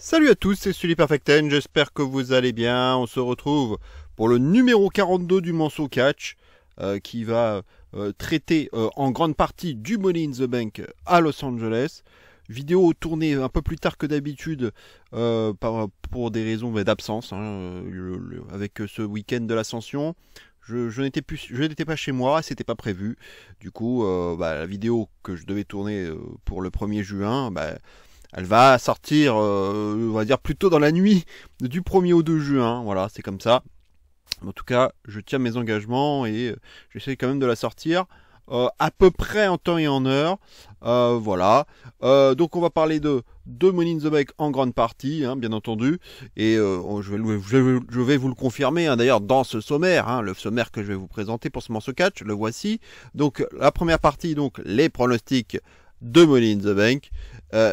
Salut à tous, c'est Sully Perfecten, j'espère que vous allez bien. On se retrouve pour le numéro 42 du Manceau Catch qui va traiter en grande partie du Money in the Bank à Los Angeles. Vidéo tournée un peu plus tard que d'habitude pour des raisons d'absence avec ce week-end de l'Ascension. Je n'étais pas chez moi, c'était pas prévu. Du coup, la vidéo que je devais tourner pour le 1er juin, elle va sortir, on va dire plutôt dans la nuit du 1er au 2 juin. Voilà, c'est comme ça. En tout cas, je tiens mes engagements et j'essaie quand même de la sortir à peu près en temps et en heure. Voilà. Donc on va parler de Money in the Bank en grande partie, bien entendu. Et je vais vous le confirmer, d'ailleurs, dans ce sommaire, le sommaire que je vais vous présenter pour ce morceau catch, le voici. Donc la première partie, donc les pronostics de Money in the Bank.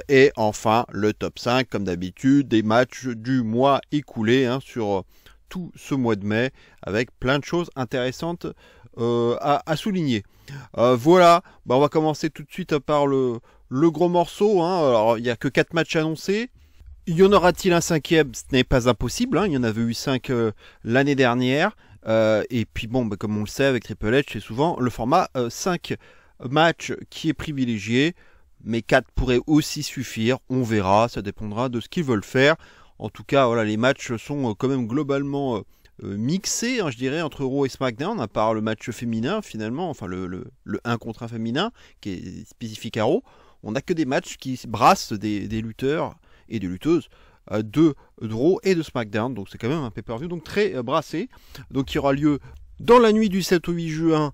Et enfin, le top 5, comme d'habitude, des matchs du mois écoulé sur tout ce mois de mai, avec plein de choses intéressantes à souligner. Voilà, on va commencer tout de suite par le gros morceau. Alors, il n'y a que 4 matchs annoncés. Y en aura-t-il un 5e? Ce n'est pas impossible. Il y en avait eu 5 l'année dernière. Et puis, comme on le sait, avec Triple H, c'est souvent le format 5 matchs qui est privilégié. Mais 4 pourraient aussi suffire, on verra, ça dépendra de ce qu'ils veulent faire. En tout cas, voilà, les matchs sont quand même globalement mixés, je dirais, entre Raw et SmackDown, à part le match féminin, finalement, enfin le 1 contre 1 féminin, qui est spécifique à Raw. On n'a que des matchs qui brassent des lutteurs et des lutteuses de Raw et de SmackDown, donc c'est quand même un pay-per-view donc très brassé. Donc il aura lieu dans la nuit du 7 au 8 juin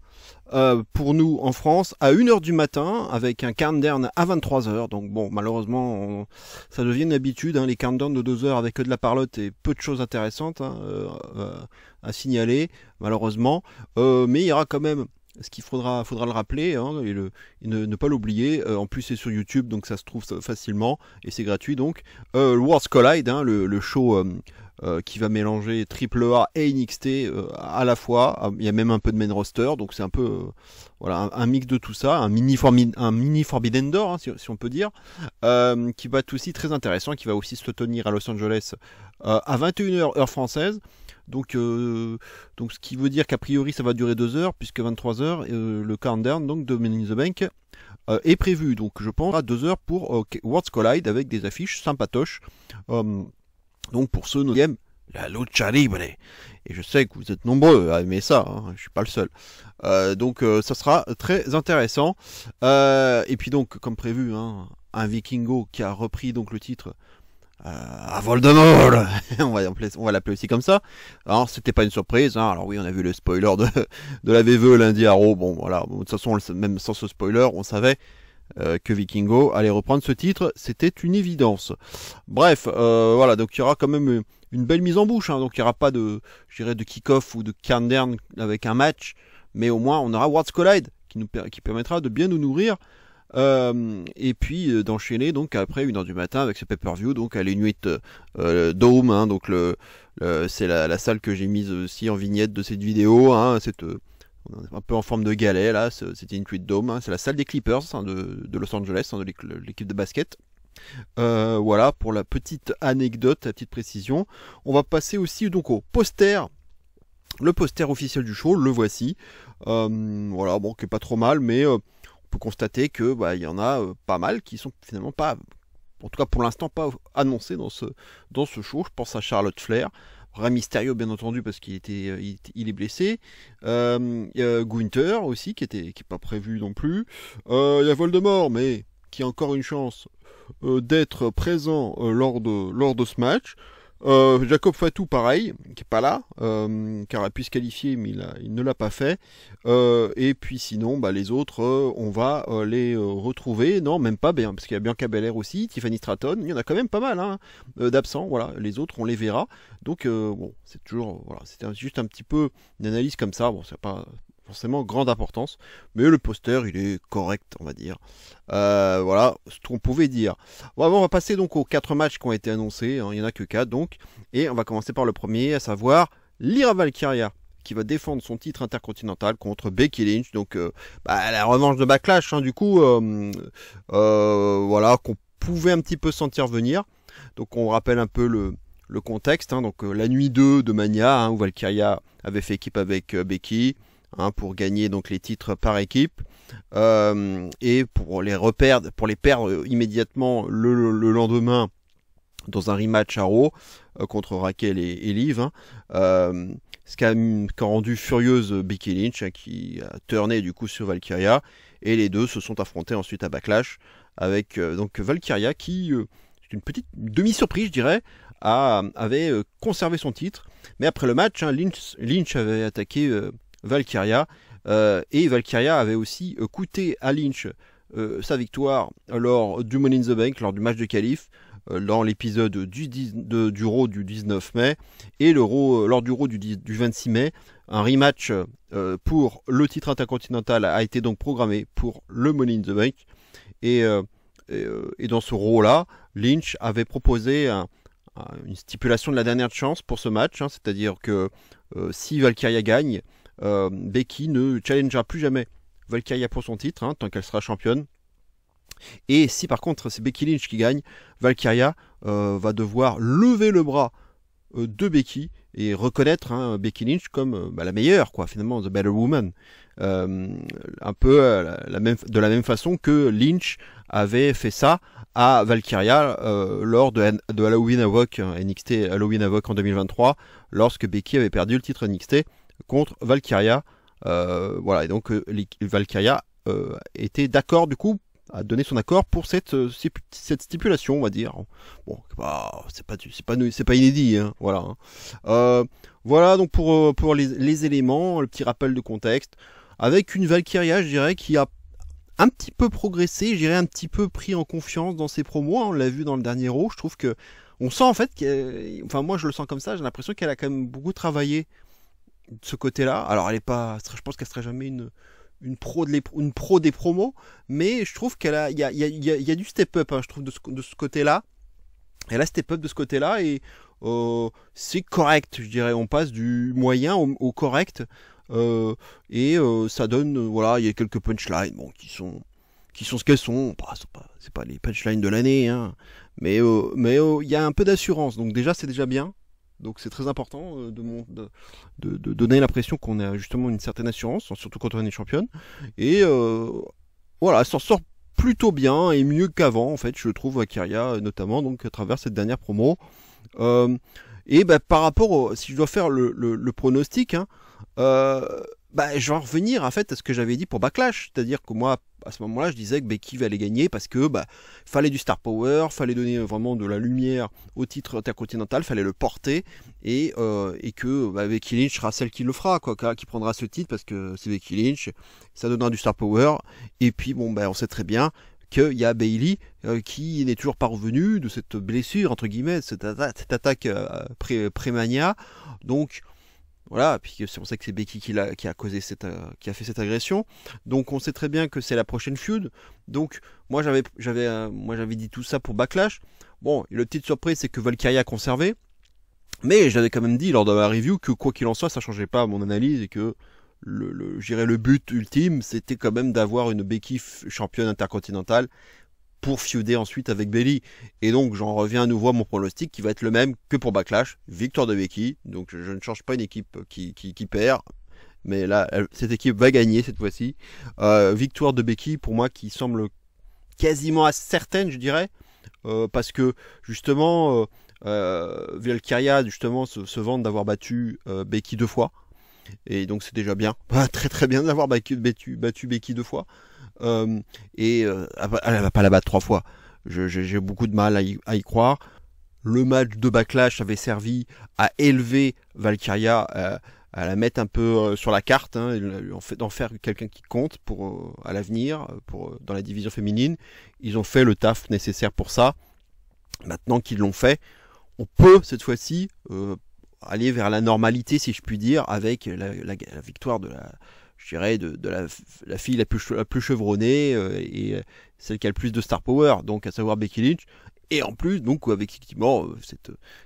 pour nous en France à 1h du matin avec un countdown à 23h. Donc bon, malheureusement ça devient une habitude, les countdowns de 2 heures avec que de la parlotte et peu de choses intéressantes à signaler malheureusement. Mais il y aura quand même ce qu'il faudra le rappeler et ne pas l'oublier. En plus c'est sur YouTube, donc ça se trouve facilement et c'est gratuit. Donc le Worlds Collide, le show qui va mélanger AAA et NXT à la fois. Il y a même un peu de main roster, donc c'est un peu un mix de tout ça, un mini Forbidden Door, si on peut dire, qui va être aussi très intéressant, qui va aussi se tenir à Los Angeles à 21h heure française. Donc ce qui veut dire qu'a priori ça va durer 2 heures, puisque 23h le countdown donc de Money in the Bank est prévu. Donc je pense à 2 heures pour Worlds Collide avec des affiches sympatoches. Donc pour ceux qui aiment la lucha libre, et je sais que vous êtes nombreux à aimer ça, je suis pas le seul. Donc ça sera très intéressant. Et puis donc comme prévu, un Vikingo qui a repris donc le titre à Voldemort, on va l'appeler aussi comme ça. Alors c'était pas une surprise, alors oui on a vu le spoiler de la VVE lundi à Raw. Bon voilà, de toute façon même sans ce spoiler on savait que Vikingo allait reprendre ce titre, c'était une évidence. Bref, voilà, donc il y aura quand même une belle mise en bouche, donc il n'y aura pas de kick-off ou de countdown avec un match, mais au moins on aura Worlds Collide qui permettra de bien nous nourrir. Et puis d'enchaîner donc après 1h du matin avec ce pay-per-view donc à l'Inuit Dome, donc c'est la salle que j'ai mise aussi en vignette de cette vidéo, un peu en forme de galet là, c'était Inuit Dome, c'est la salle des Clippers de Los Angeles, de l'équipe de basket. Voilà pour la petite anecdote, la petite précision. On va passer aussi donc au poster. Le poster officiel du show, le voici. Voilà, bon, qui est pas trop mal, mais on peut constater que y en a pas mal qui sont finalement pas, en tout cas pour l'instant, pas annoncés dans ce show. Je pense à Charlotte Flair, Rey Mysterio bien entendu parce qu'il est blessé. Il y a Gunther aussi qui est pas prévu non plus. Il y a Voldemort mais qui a encore une chance d'être présent lors de ce match. Jacob Fatou pareil, qui est pas là, qui aurait pu se qualifier mais il ne l'a pas fait. Et puis sinon les autres on va les retrouver, non même pas bien, parce qu'il y a Bianca Belair aussi, Tiffany Stratton, il y en a quand même pas mal d'absents, voilà, les autres on les verra. Donc bon, c'est toujours, voilà, c'était juste un petit peu une analyse comme ça, bon c'est pas forcément grande importance, mais le poster il est correct on va dire. Voilà ce qu'on pouvait dire. Bon, on va passer donc aux 4 matchs qui ont été annoncés, il n'y en a que 4 donc, et on va commencer par le premier, à savoir Lyra Valkyria qui va défendre son titre intercontinental contre Becky Lynch, donc la revanche de Backlash, du coup voilà, qu'on pouvait un petit peu sentir venir. Donc on rappelle un peu le contexte, hein. Donc la nuit 2 de Mania, hein, où Valkyria avait fait équipe avec Becky, hein, pour gagner donc les titres par équipe, et pour les perdre immédiatement le lendemain dans un rematch à Raw contre Raquel et Liv, hein. Ce qui a rendu furieuse Becky Lynch, hein, qui a turné du coup sur Valkyria, et les deux se sont affrontés ensuite à Backlash avec donc Valkyria qui, c'est une petite demi-surprise je dirais, avait conservé son titre, mais après le match, hein, Lynch avait attaqué Valkyria, et Valkyria avait aussi coûté à Lynch sa victoire lors du Money in the Bank, lors du match de qualif, dans l'épisode du Raw du 19 mai, et lors du Raw du 26 mai. Un rematch pour le titre intercontinental a été donc programmé pour le Money in the Bank, et dans ce Raw-là, Lynch avait proposé une stipulation de la dernière chance pour ce match, hein, c'est-à-dire que si Valkyria gagne, Becky ne challengera plus jamais Valkyria pour son titre, hein, tant qu'elle sera championne. Et si par contre c'est Becky Lynch qui gagne, Valkyria va devoir lever le bras de Becky et reconnaître, hein, Becky Lynch comme la meilleure, quoi, finalement, the better woman. Un peu de la même façon que Lynch avait fait ça à Valkyria lors de Halloween Havoc, NXT Halloween Havoc en 2023, lorsque Becky avait perdu le titre NXT contre Valkyria. Voilà, et donc Valkyria était d'accord du coup, a donné son accord pour cette stipulation, on va dire. Bon, c'est pas inédit, hein, voilà. Voilà donc pour les éléments, le petit rappel de contexte, avec une Valkyria, je dirais, qui a un petit peu progressé, je dirais un petit peu pris en confiance dans ses promos, hein, on l'a vu dans le dernier Raw, je trouve que on sent en fait, enfin moi je le sens comme ça, j'ai l'impression qu'elle a quand même beaucoup travaillé de ce côté-là. Alors elle est pas, je pense qu'elle serait jamais une pro des promos, mais je trouve il y a du step-up, hein, je trouve, de ce côté-là. Elle a step-up de ce côté-là, et c'est correct, je dirais. On passe du moyen au correct, et ça donne, voilà, il y a quelques punchlines, bon, qui sont ce qu'elles sont. Bah, c'est pas les punchlines de l'année, hein, mais il y a un peu d'assurance, donc déjà c'est déjà bien. Donc c'est très important de donner l'impression qu'on a justement une certaine assurance, surtout quand on est championne. Et voilà, elle s'en sort plutôt bien et mieux qu'avant, en fait, je trouve, Valkyria, notamment donc à travers cette dernière promo. Et bah, par rapport, si je dois faire le pronostic, hein, bah, je vais en revenir en fait à ce que j'avais dit pour Backlash, c'est-à-dire que moi à ce moment-là je disais que Becky allait gagner parce que bah, fallait du star power, fallait donner vraiment de la lumière au titre intercontinental, fallait le porter, et que bah, Becky Lynch sera celle qui le fera, quoi, qui prendra ce titre parce que c'est Becky Lynch, ça donnera du star power. Et puis bon, bah, on sait très bien qu'il y a Bayley qui n'est toujours pas revenu de cette blessure entre guillemets, cette attaque pré-mania, donc voilà, puis c'est pour ça que c'est Becky qui a causé qui a fait cette agression. Donc on sait très bien que c'est la prochaine feud. Donc moi j'avais dit tout ça pour Backlash. Bon, et la petite surprise, c'est que Valkyria a conservé, mais j'avais quand même dit lors de ma review que quoi qu'il en soit, ça changeait pas à mon analyse, et que le but ultime, c'était quand même d'avoir une Becky championne intercontinentale pour feuder ensuite avec Bayley. Et donc j'en reviens à nouveau à mon pronostic qui va être le même que pour Backlash, victoire de Becky. Donc je ne change pas une équipe qui perd, mais là cette équipe va gagner cette fois-ci. Victoire de Becky pour moi qui semble quasiment certaine, je dirais, parce que justement Valkyria justement se vante d'avoir battu Becky 2 fois. Et donc c'est déjà bien, très très bien d'avoir battu Becky 2 fois. Et elle va pas la battre 3 fois. J'ai beaucoup de mal à y croire. Le match de Backlash avait servi à élever Valkyria, à la mettre un peu sur la carte, hein, d'en faire quelqu'un qui compte pour à l'avenir, dans la division féminine. Ils ont fait le taf nécessaire pour ça. Maintenant qu'ils l'ont fait, on peut cette fois-ci aller vers la normalité, si je puis dire, avec la victoire de la fille la plus chevronnée, et celle qui a le plus de star power, donc à savoir Becky Lynch. Et en plus, donc, avec effectivement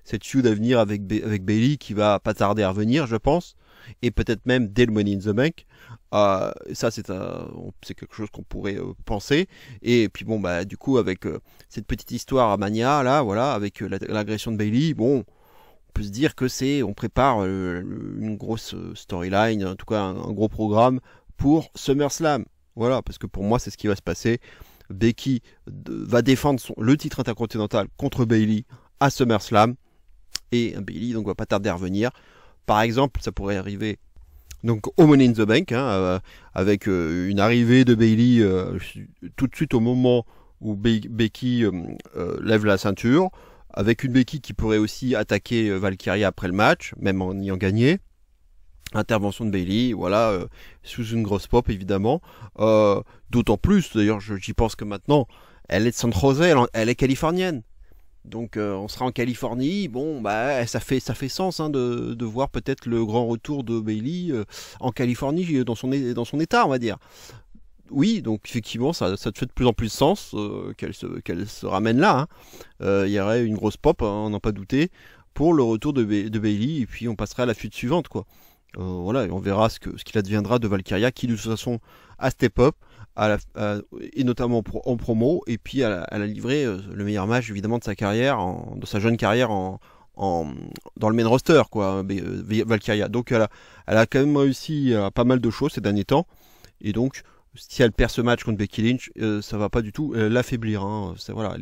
cette feud à venir avec Bayley qui va pas tarder à revenir, je pense, et peut-être même dès le Money in the Bank. Ça, c'est quelque chose qu'on pourrait penser. Et puis bon, bah, du coup, avec cette petite histoire à Mania, là, voilà, avec l'agression de Bayley, bon, on peut se dire que on prépare une grosse storyline, en tout cas un gros programme pour SummerSlam. Voilà, parce que pour moi, c'est ce qui va se passer. Becky va défendre le titre intercontinental contre Bayley à SummerSlam. Et Bayley donc va pas tarder à revenir. Par exemple, ça pourrait arriver donc au Money in the Bank, avec une arrivée de Bayley tout de suite au moment où Becky lève la ceinture, avec une Becky qui pourrait aussi attaquer Valkyria après le match, même en ayant gagné. Intervention de Bayley, voilà, sous une grosse pop évidemment. D'autant plus, d'ailleurs, j'y pense que maintenant, elle est de San Jose, elle est californienne. Donc on sera en Californie, bon bah ça fait sens de voir peut-être le grand retour de Bayley en Californie dans son état, on va dire. Oui, donc effectivement ça te fait de plus en plus sens qu'elle se ramène là. Il y aurait une grosse pop, on n'en pas douté, pour le retour de Bayley, et puis on passera à la fuite suivante quoi. Voilà, et on verra ce qu'il adviendra de Valkyria, qui de toute façon a step up, et notamment en promo, et puis elle a livré le meilleur match évidemment de sa carrière, de sa jeune carrière dans le main roster quoi, Valkyria. Donc elle a quand même réussi à pas mal de choses ces derniers temps, et donc si elle perd ce match contre Becky Lynch, ça va pas du tout l'affaiblir. Voilà, il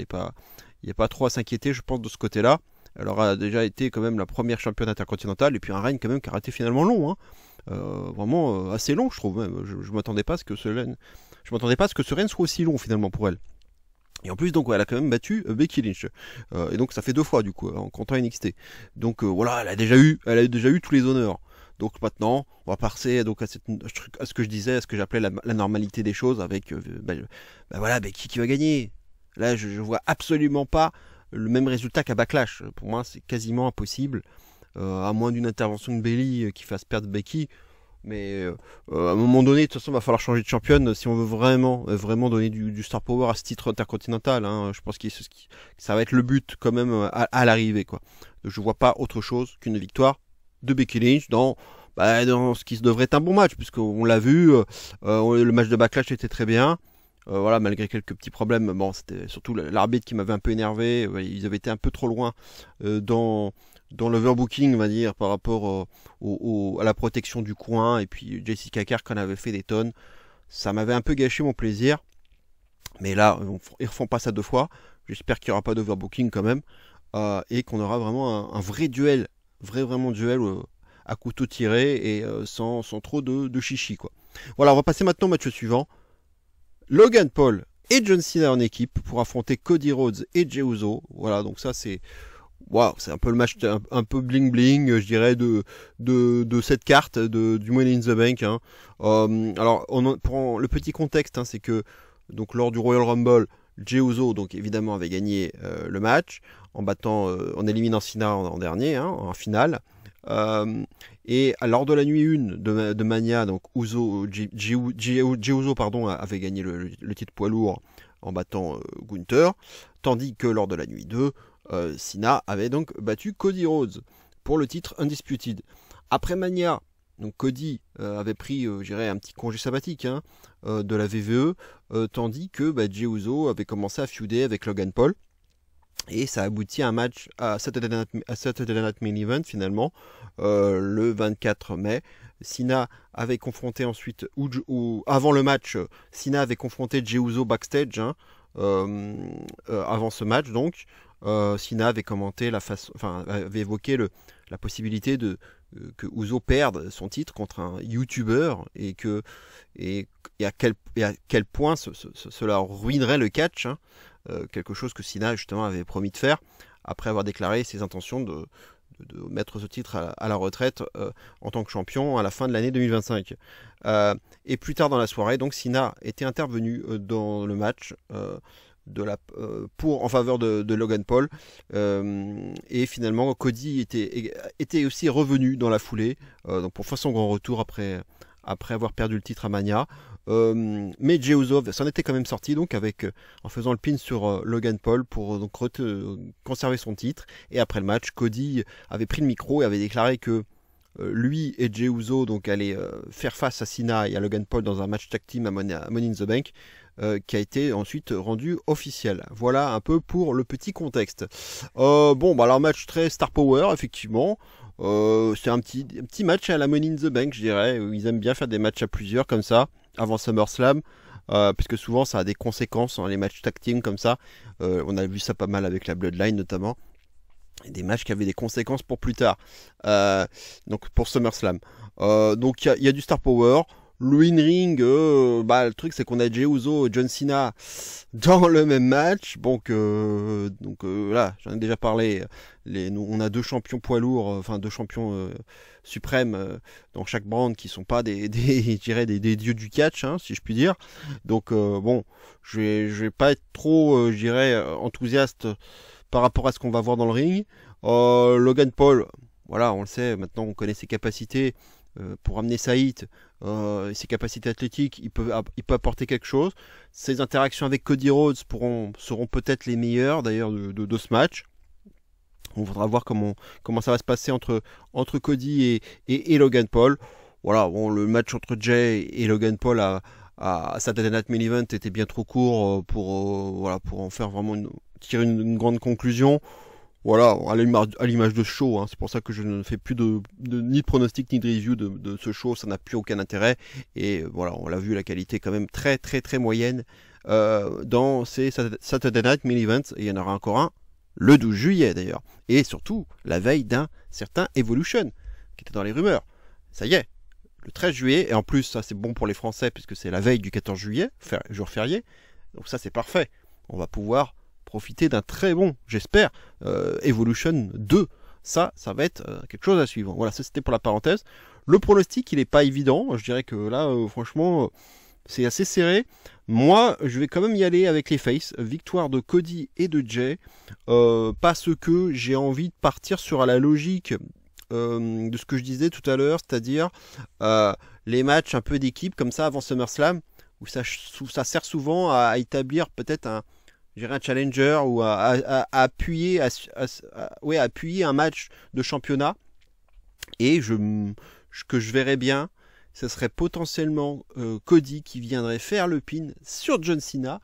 n'y a pas trop à s'inquiéter, je pense, de ce côté-là. Elle aura déjà été quand même la première championne intercontinentale, et puis un règne quand même qui a été finalement long, vraiment assez long, je trouve même. Je m'attendais pas à ce que ce règne soit aussi long finalement pour elle. Et en plus, donc, elle a quand même battu Becky Lynch, et donc ça fait 2 fois du coup en comptant NXT. Donc voilà, elle a déjà eu tous les honneurs. Donc maintenant, on va passer donc à ce que je disais, à ce que j'appelais la normalité des choses, avec voilà, Becky qui va gagner. Là, je vois absolument pas le même résultat qu'à Backlash. Pour moi, c'est quasiment impossible, à moins d'une intervention de Bayley qui fasse perdre Becky. Mais à un moment donné, de toute façon, il va falloir changer de championne si on veut vraiment donner du star power à ce titre intercontinental. Je pense que ça va être le but quand même à l'arrivée, quoi. Donc, je vois pas autre chose qu'une victoire de Becky Lynch dans ce qui devrait être un bon match, puisqu'on l'a vu, le match de Backlash était très bien. Voilà, malgré quelques petits problèmes, bon, c'était surtout l'arbitre qui m'avait un peu énervé. Ils avaient été un peu trop loin dans l'overbooking, on va dire, par rapport à la protection du coin. Et puis Jessica Kerr, quand elle avait fait des tonnes, ça m'avait un peu gâché mon plaisir. Mais là, ils refont pas ça 2 fois. J'espère qu'il n'y aura pas d'overbooking quand même, et qu'on aura vraiment un vrai duel, vraiment duel à couteau tiré, et sans trop de chichi, quoi. Voilà, on va passer maintenant au match suivant. Logan Paul et John Cena en équipe pour affronter Cody Rhodes et Jey Uso. Voilà, donc ça c'est un peu le match un peu bling bling, je dirais, de cette carte du Money in the Bank. Alors pour le petit contexte, c'est que donc lors du Royal Rumble, Jey Uso donc évidemment avait gagné le match en éliminant Cena en dernier, en finale. Et lors de la nuit 1 de Mania, donc Jey Uso avait gagné le titre poids lourd en battant Gunther, tandis que lors de la nuit 2, Cena avait donc battu Cody Rhodes pour le titre Undisputed. Après Mania, donc Cody avait pris un petit congé sabbatique de la WWE, tandis que Jey Uso avait commencé à feuder avec Logan Paul. Et ça aboutit à un match à Saturday Night Main Event finalement, le 24 mai. Cena avait confronté ensuite, avant le match, Cena avait confronté Jey Uso backstage, avant ce match donc. Cena avait commenté avait évoqué la possibilité que Uso perde son titre contre un YouTuber, et à quel point cela ruinerait le catch, quelque chose que Cena justement avait promis de faire après avoir déclaré ses intentions de mettre ce titre à la retraite en tant que champion à la fin de l'année 2025. Et plus tard dans la soirée, donc Cena était intervenu dans le match en faveur de Logan Paul, et finalement Cody était aussi revenu dans la foulée, donc pour faire son grand retour après avoir perdu le titre à Mania. Mais Jey Uso s'en était quand même sorti donc en faisant le pin sur Logan Paul pour donc conserver son titre. Et après le match, Cody avait pris le micro et avait déclaré que lui et Jey Uso donc allaient faire face à Cena et à Logan Paul dans un match tag team à Money in the Bank. Qui a été ensuite rendu officiel. Voilà un peu pour le petit contexte. Alors match très Star Power, effectivement. C'est un petit match à la Money in the Bank, je dirais. Ils aiment bien faire des matchs à plusieurs comme ça, avant SummerSlam. Puisque souvent ça a des conséquences, les matchs tag team comme ça. On a vu ça pas mal avec la Bloodline notamment. Et des matchs qui avaient des conséquences pour plus tard. Donc pour SummerSlam. Donc il y a du Star Power. Le in-ring, le truc c'est qu'on a Jey Uso et John Cena dans le même match. Donc là, j'en ai déjà parlé. On a deux champions poids lourds, deux champions suprêmes dans chaque brand qui sont pas des dieux du catch, hein, si je puis dire. Donc je vais pas être trop, enthousiaste par rapport à ce qu'on va voir dans le ring. Logan Paul, voilà, on le sait, maintenant on connaît ses capacités. Pour amener Saïd, ses capacités athlétiques, il peut apporter quelque chose. Ses interactions avec Cody Rhodes seront peut-être les meilleures d'ailleurs de ce match. On voudra voir comment ça va se passer entre Cody et Logan Paul. Voilà, le match entre Jey et Logan Paul à Saturday Night Main Event était bien trop court pour en faire vraiment tirer une grande conclusion. Voilà, à l'image de ce show, hein. C'est pour ça que je ne fais plus ni de pronostic ni de review de ce show, ça n'a plus aucun intérêt. Et voilà, on l'a vu, la qualité est quand même très très très moyenne dans ces Saturday Night Main Events. Et il y en aura encore un le 12 juillet d'ailleurs. Et surtout, la veille d'un certain Evolution, qui était dans les rumeurs. Ça y est, le 13 juillet, et en plus ça c'est bon pour les Français, puisque c'est la veille du 14 juillet, jour férié. Donc ça c'est parfait, on va pouvoir profiter d'un très bon, j'espère, Evolution 2. Ça va être quelque chose à suivre. Voilà, ça c'était pour la parenthèse. Le pronostic, il n'est pas évident. Je dirais que là, franchement, c'est assez serré. Moi, je vais quand même y aller avec les faces. Victoire de Cody et de Jey. Parce que j'ai envie de partir sur la logique de ce que je disais tout à l'heure, c'est-à-dire les matchs un peu d'équipe comme ça avant SummerSlam, où ça sert souvent à établir peut-être un challenger ou à appuyer un match de championnat. Et que je verrais bien, ce serait potentiellement Cody qui viendrait faire le pin sur John Cena,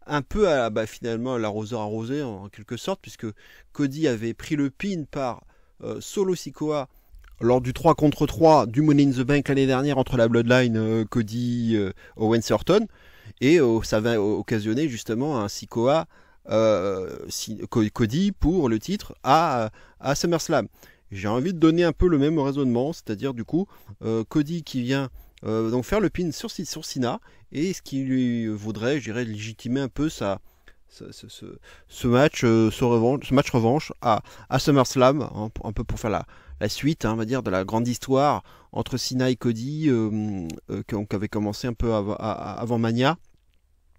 un peu finalement l'arroseur arrosé en quelque sorte, puisque Cody avait pris le pin par Solo Sikoa lors du 3 contre 3 du Money in the Bank l'année dernière entre la Bloodline, Cody, Owens et Orton. Et ça va occasionner justement un Sikoa Cody pour le titre à SummerSlam. J'ai envie de donner un peu le même raisonnement, c'est-à-dire du coup Cody qui vient donc faire le pin sur Cena, et ce qui lui vaudrait, je dirais, légitimer un peu ce match revanche à SummerSlam, hein, un peu pour faire la suite, hein, on va dire, de la grande histoire entre Cena et Cody qui avait commencé un peu avant Mania,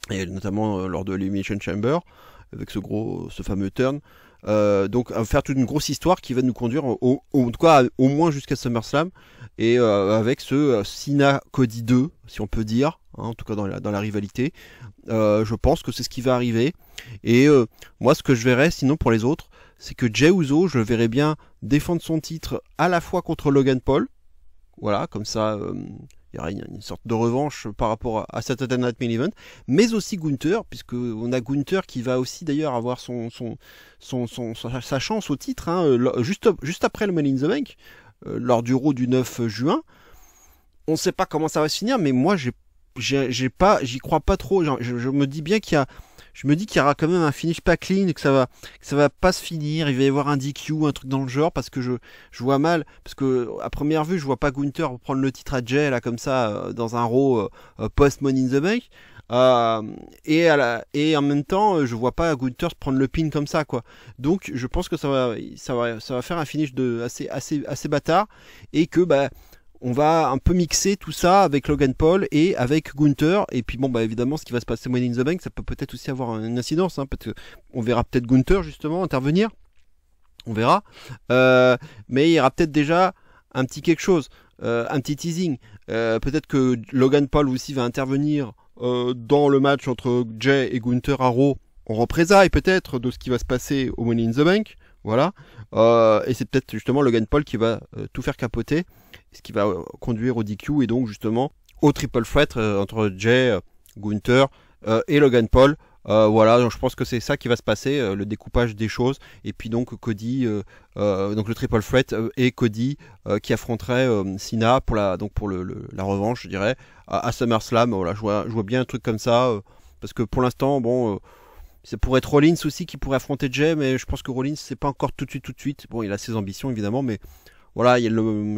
et notamment lors de l'Elimination Chamber avec ce fameux turn. Donc faire toute une grosse histoire qui va nous conduire au moins jusqu'à SummerSlam, et avec ce Cena Cody 2, si on peut dire, hein, en tout cas dans la rivalité. Je pense que c'est ce qui va arriver. Et moi, ce que je verrais sinon pour les autres, c'est que Jey Uso, je le verrais bien défendre son titre à la fois contre Logan Paul, voilà, comme ça il y aura une sorte de revanche par rapport à Saturday Night Main Event, mais aussi Gunther, puisque on a Gunther qui va aussi d'ailleurs avoir sa chance au titre, hein, juste après le Money in the Bank, lors du Raw du 9 juin. On ne sait pas comment ça va se finir, mais moi j'y crois pas trop. Je me dis bien qu'il y aura quand même un finish pas clean, que ça va pas se finir, il va y avoir un DQ, un truc dans le genre, parce que je vois mal, parce que à première vue je vois pas Gunther prendre le titre à Jey là comme ça dans un Raw post Money in the Bank, et en même temps je vois pas Gunther prendre le pin comme ça, quoi. Donc je pense que ça va faire un finish assez bâtard, et que on va un peu mixer tout ça avec Logan Paul et avec Gunther. Et puis évidemment, ce qui va se passer Money in the Bank, ça peut peut-être aussi avoir une incidence, hein, parce que on verra peut-être Gunther justement intervenir. On verra. Mais il y aura peut-être déjà un petit quelque chose. un petit teasing. Peut-être que Logan Paul aussi va intervenir dans le match entre Jay et Gunther à Raw, en représailles peut-être de ce qui va se passer au Money in the Bank. Voilà. Et c'est peut-être justement Logan Paul qui va tout faire capoter, ce qui va conduire au DQ et donc justement au triple threat entre Jay, Gunther et Logan Paul. Voilà, donc je pense que c'est ça qui va se passer, le découpage des choses. Et puis donc Cody, donc le triple threat et Cody qui affronterait Cena pour la revanche, je dirais, à SummerSlam. Voilà, je vois bien un truc comme ça parce que pour l'instant, bon, ça pourrait être Rollins aussi qui pourrait affronter Jay, mais je pense que Rollins c'est pas encore tout de suite. Bon, il a ses ambitions évidemment, mais voilà,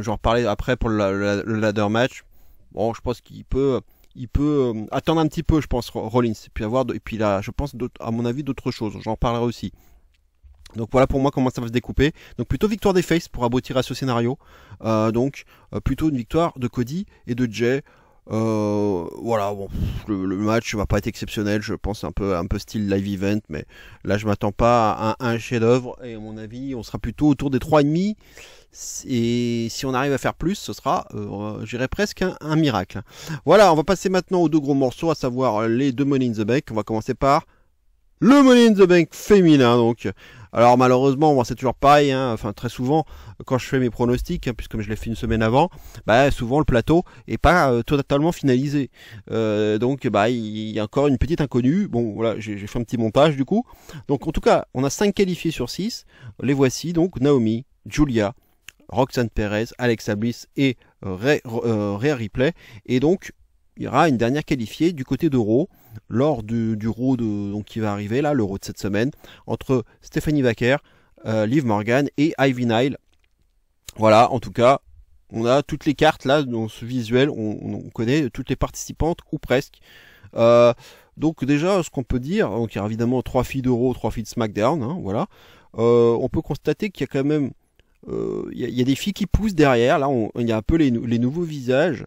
j'en reparlerai après pour le ladder match. Bon, je pense qu'il peut attendre un petit peu, je pense, Rollins, et puis là, je pense, à mon avis, d'autres choses. J'en parlerai aussi. Donc voilà pour moi comment ça va se découper. Donc plutôt victoire des Faces pour aboutir à ce scénario. Donc plutôt une victoire de Cody et de Jay. Voilà, bon, le match va pas être exceptionnel, je pense un peu style live event, mais là je m'attends pas à un chef-d'œuvre et à mon avis on sera plutôt autour des 3,5. Et si on arrive à faire plus, ce sera, j'irais presque un miracle. Voilà, on va passer maintenant aux deux gros morceaux, à savoir les deux Money in the Bank. On va commencer par le Money in the Bank féminin. Donc, alors malheureusement, bon, c'est toujours pareil. Enfin, très souvent, quand je fais mes pronostics, puisque comme je l'ai fait une semaine avant, souvent le plateau est pas totalement finalisé. Donc, il y a encore une petite inconnue. Bon, voilà, j'ai fait un petit montage du coup. Donc, en tout cas, on a 5 qualifiés sur 6. Les voici donc Naomi, Julia, Roxanne Perez, Alexa Bliss et Rhea Ripley. Et donc, il y aura une dernière qualifiée du côté de Raw, lors du Raw donc, qui va arriver, là, le Raw de cette semaine, entre Stephanie Baker, Liv Morgan et Ivy Nile. Voilà, en tout cas, on a toutes les cartes là, dans ce visuel, on connaît toutes les participantes, ou presque. Donc déjà, ce qu'on peut dire, donc il y a évidemment 3 filles de Raw, 3 filles de SmackDown, voilà. On peut constater qu'il y a quand même il y a des filles qui poussent derrière. Là, il y a un peu les nouveaux visages.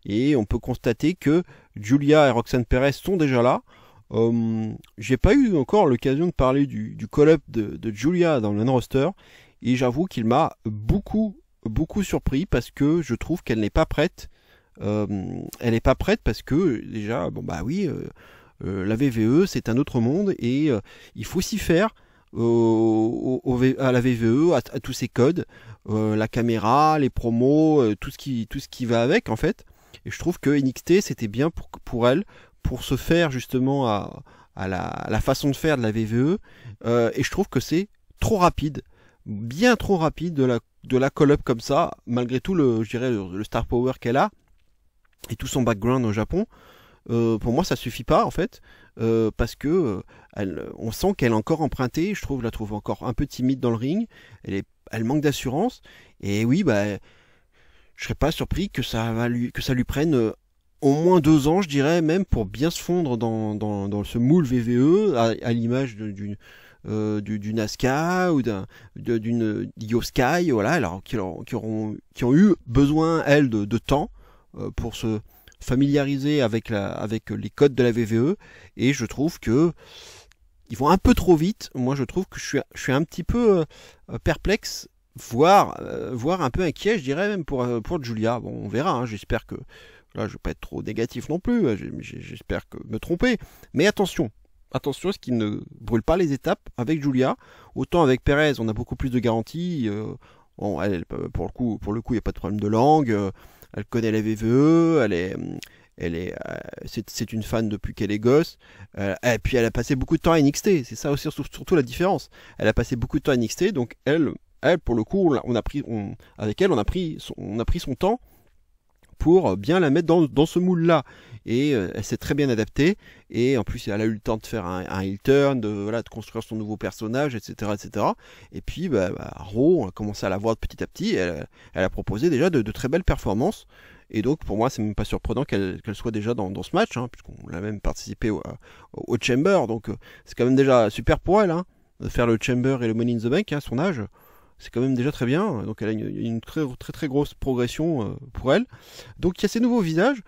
Et on peut constater que Julia et Roxanne Perez sont déjà là. J'ai pas eu encore l'occasion de parler du call-up de Julia dans le main roster. Et j'avoue qu'il m'a beaucoup surpris parce que je trouve qu'elle n'est pas prête. Elle n'est pas prête parce que déjà, la VVE c'est un autre monde et il faut s'y faire. À la VVE, à tous ces codes, la caméra, les promos, tout ce qui va avec en fait. Et je trouve que NXT c'était bien pour elle, pour se faire justement à la façon de faire de la VVE. Et je trouve que c'est trop rapide, bien trop rapide de la call-up comme ça, malgré tout le star power qu'elle a et tout son background au Japon. Pour moi ça suffit pas en fait, parce que on sent qu'elle est encore empruntée. Je la trouve encore un peu timide dans le ring, elle manque d'assurance, et oui, je serais pas surpris que ça lui prenne au moins 2 ans, je dirais, même pour bien se fondre dans ce moule VVE, à l'image d'une Asuka ou d'une Io Sky, voilà, alors qui ont eu besoin elles de temps pour se familiariser avec les codes de la VVE, et je trouve que ils vont un peu trop vite. Moi je trouve que je suis un petit peu perplexe, voire un peu inquiet, je dirais, même pour Julia. Bon, on verra, j'espère que là je vais pas être trop négatif non plus, j'espère que me tromper, mais attention à ce qui ne brûle pas les étapes avec Julia. Autant avec Perez on a beaucoup plus de garanties, elle, pour le coup il n'y a pas de problème de langue, elle connaît la VVE, c'est une fan depuis qu'elle est gosse, et puis elle a passé beaucoup de temps à NXT, c'est ça aussi surtout la différence. Elle a passé beaucoup de temps à NXT, donc elle pour le coup, avec elle on a pris son temps pour bien la mettre dans ce moule-là. Et elle s'est très bien adaptée. Et en plus, elle a eu le temps de faire un heel turn, de construire son nouveau personnage, etc. etc. Et puis, Raw, on a commencé à la voir petit à petit. Elle a proposé déjà de très belles performances. Et donc, pour moi, c'est même pas surprenant qu'elle soit déjà dans ce match, puisqu'on a même participé au Chamber. Donc, c'est quand même déjà super pour elle, de faire le Chamber et le Money in the Bank, son âge. C'est quand même déjà très bien. Donc elle a une très très très grosse progression pour elle. Donc il y a ces nouveaux visages.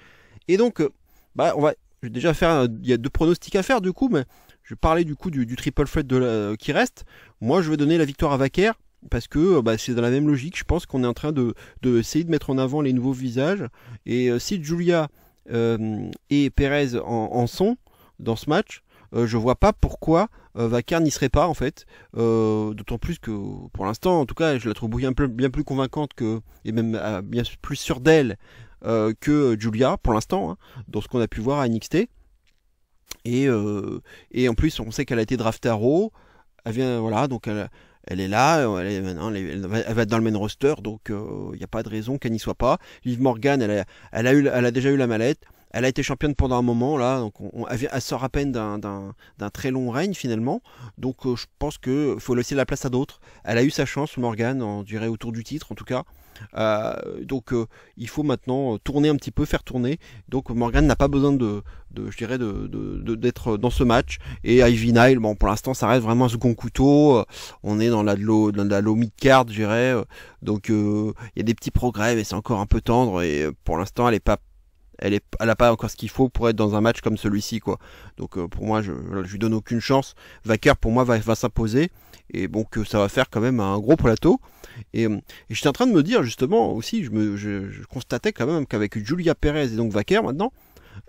Et donc je vais déjà faire, il y a 2 pronostics à faire du coup, mais je vais parler du coup du triple threat qui reste. Moi je vais donner la victoire à Baker. parce que c'est dans la même logique. Je pense qu'on est en train de essayer de mettre en avant les nouveaux visages. Et si Giulia et Perez en sont dans ce match, je vois pas pourquoi Vaquer n'y serait pas en fait. D'autant plus que pour l'instant, en tout cas, je la trouve bien plus convaincante et même bien plus sûre d'elle que Giulia pour l'instant, hein, dans ce qu'on a pu voir à NXT. Et en plus, on sait qu'elle a été draftée à Raw. Elle vient, voilà, donc elle est là, elle va être dans le main roster, donc il n'y a pas de raison qu'elle n'y soit pas. Liv Morgan, elle a déjà eu la mallette. Elle a été championne pendant un moment là, donc elle sort à peine d'un très long règne finalement. Donc je pense que faut laisser la place à d'autres. Elle a eu sa chance, Morgan, on dirait autour du titre en tout cas. Donc il faut maintenant tourner un petit peu, faire tourner. Donc Morgan n'a pas besoin d'être dans ce match. Et Ivy Nile, bon pour l'instant ça reste vraiment un second couteau. On est dans la low mid card, je dirais. Donc il y a des petits progrès, mais c'est encore un peu tendre. Et pour l'instant elle a pas encore ce qu'il faut pour être dans un match comme celui-ci, quoi. Donc pour moi, je lui donne aucune chance. Vaquer pour moi va s'imposer, et bon que ça va faire quand même un gros plateau. Et j'étais en train de me dire justement aussi, je constatais quand même qu'avec Giulia Perez et donc Vaquer maintenant,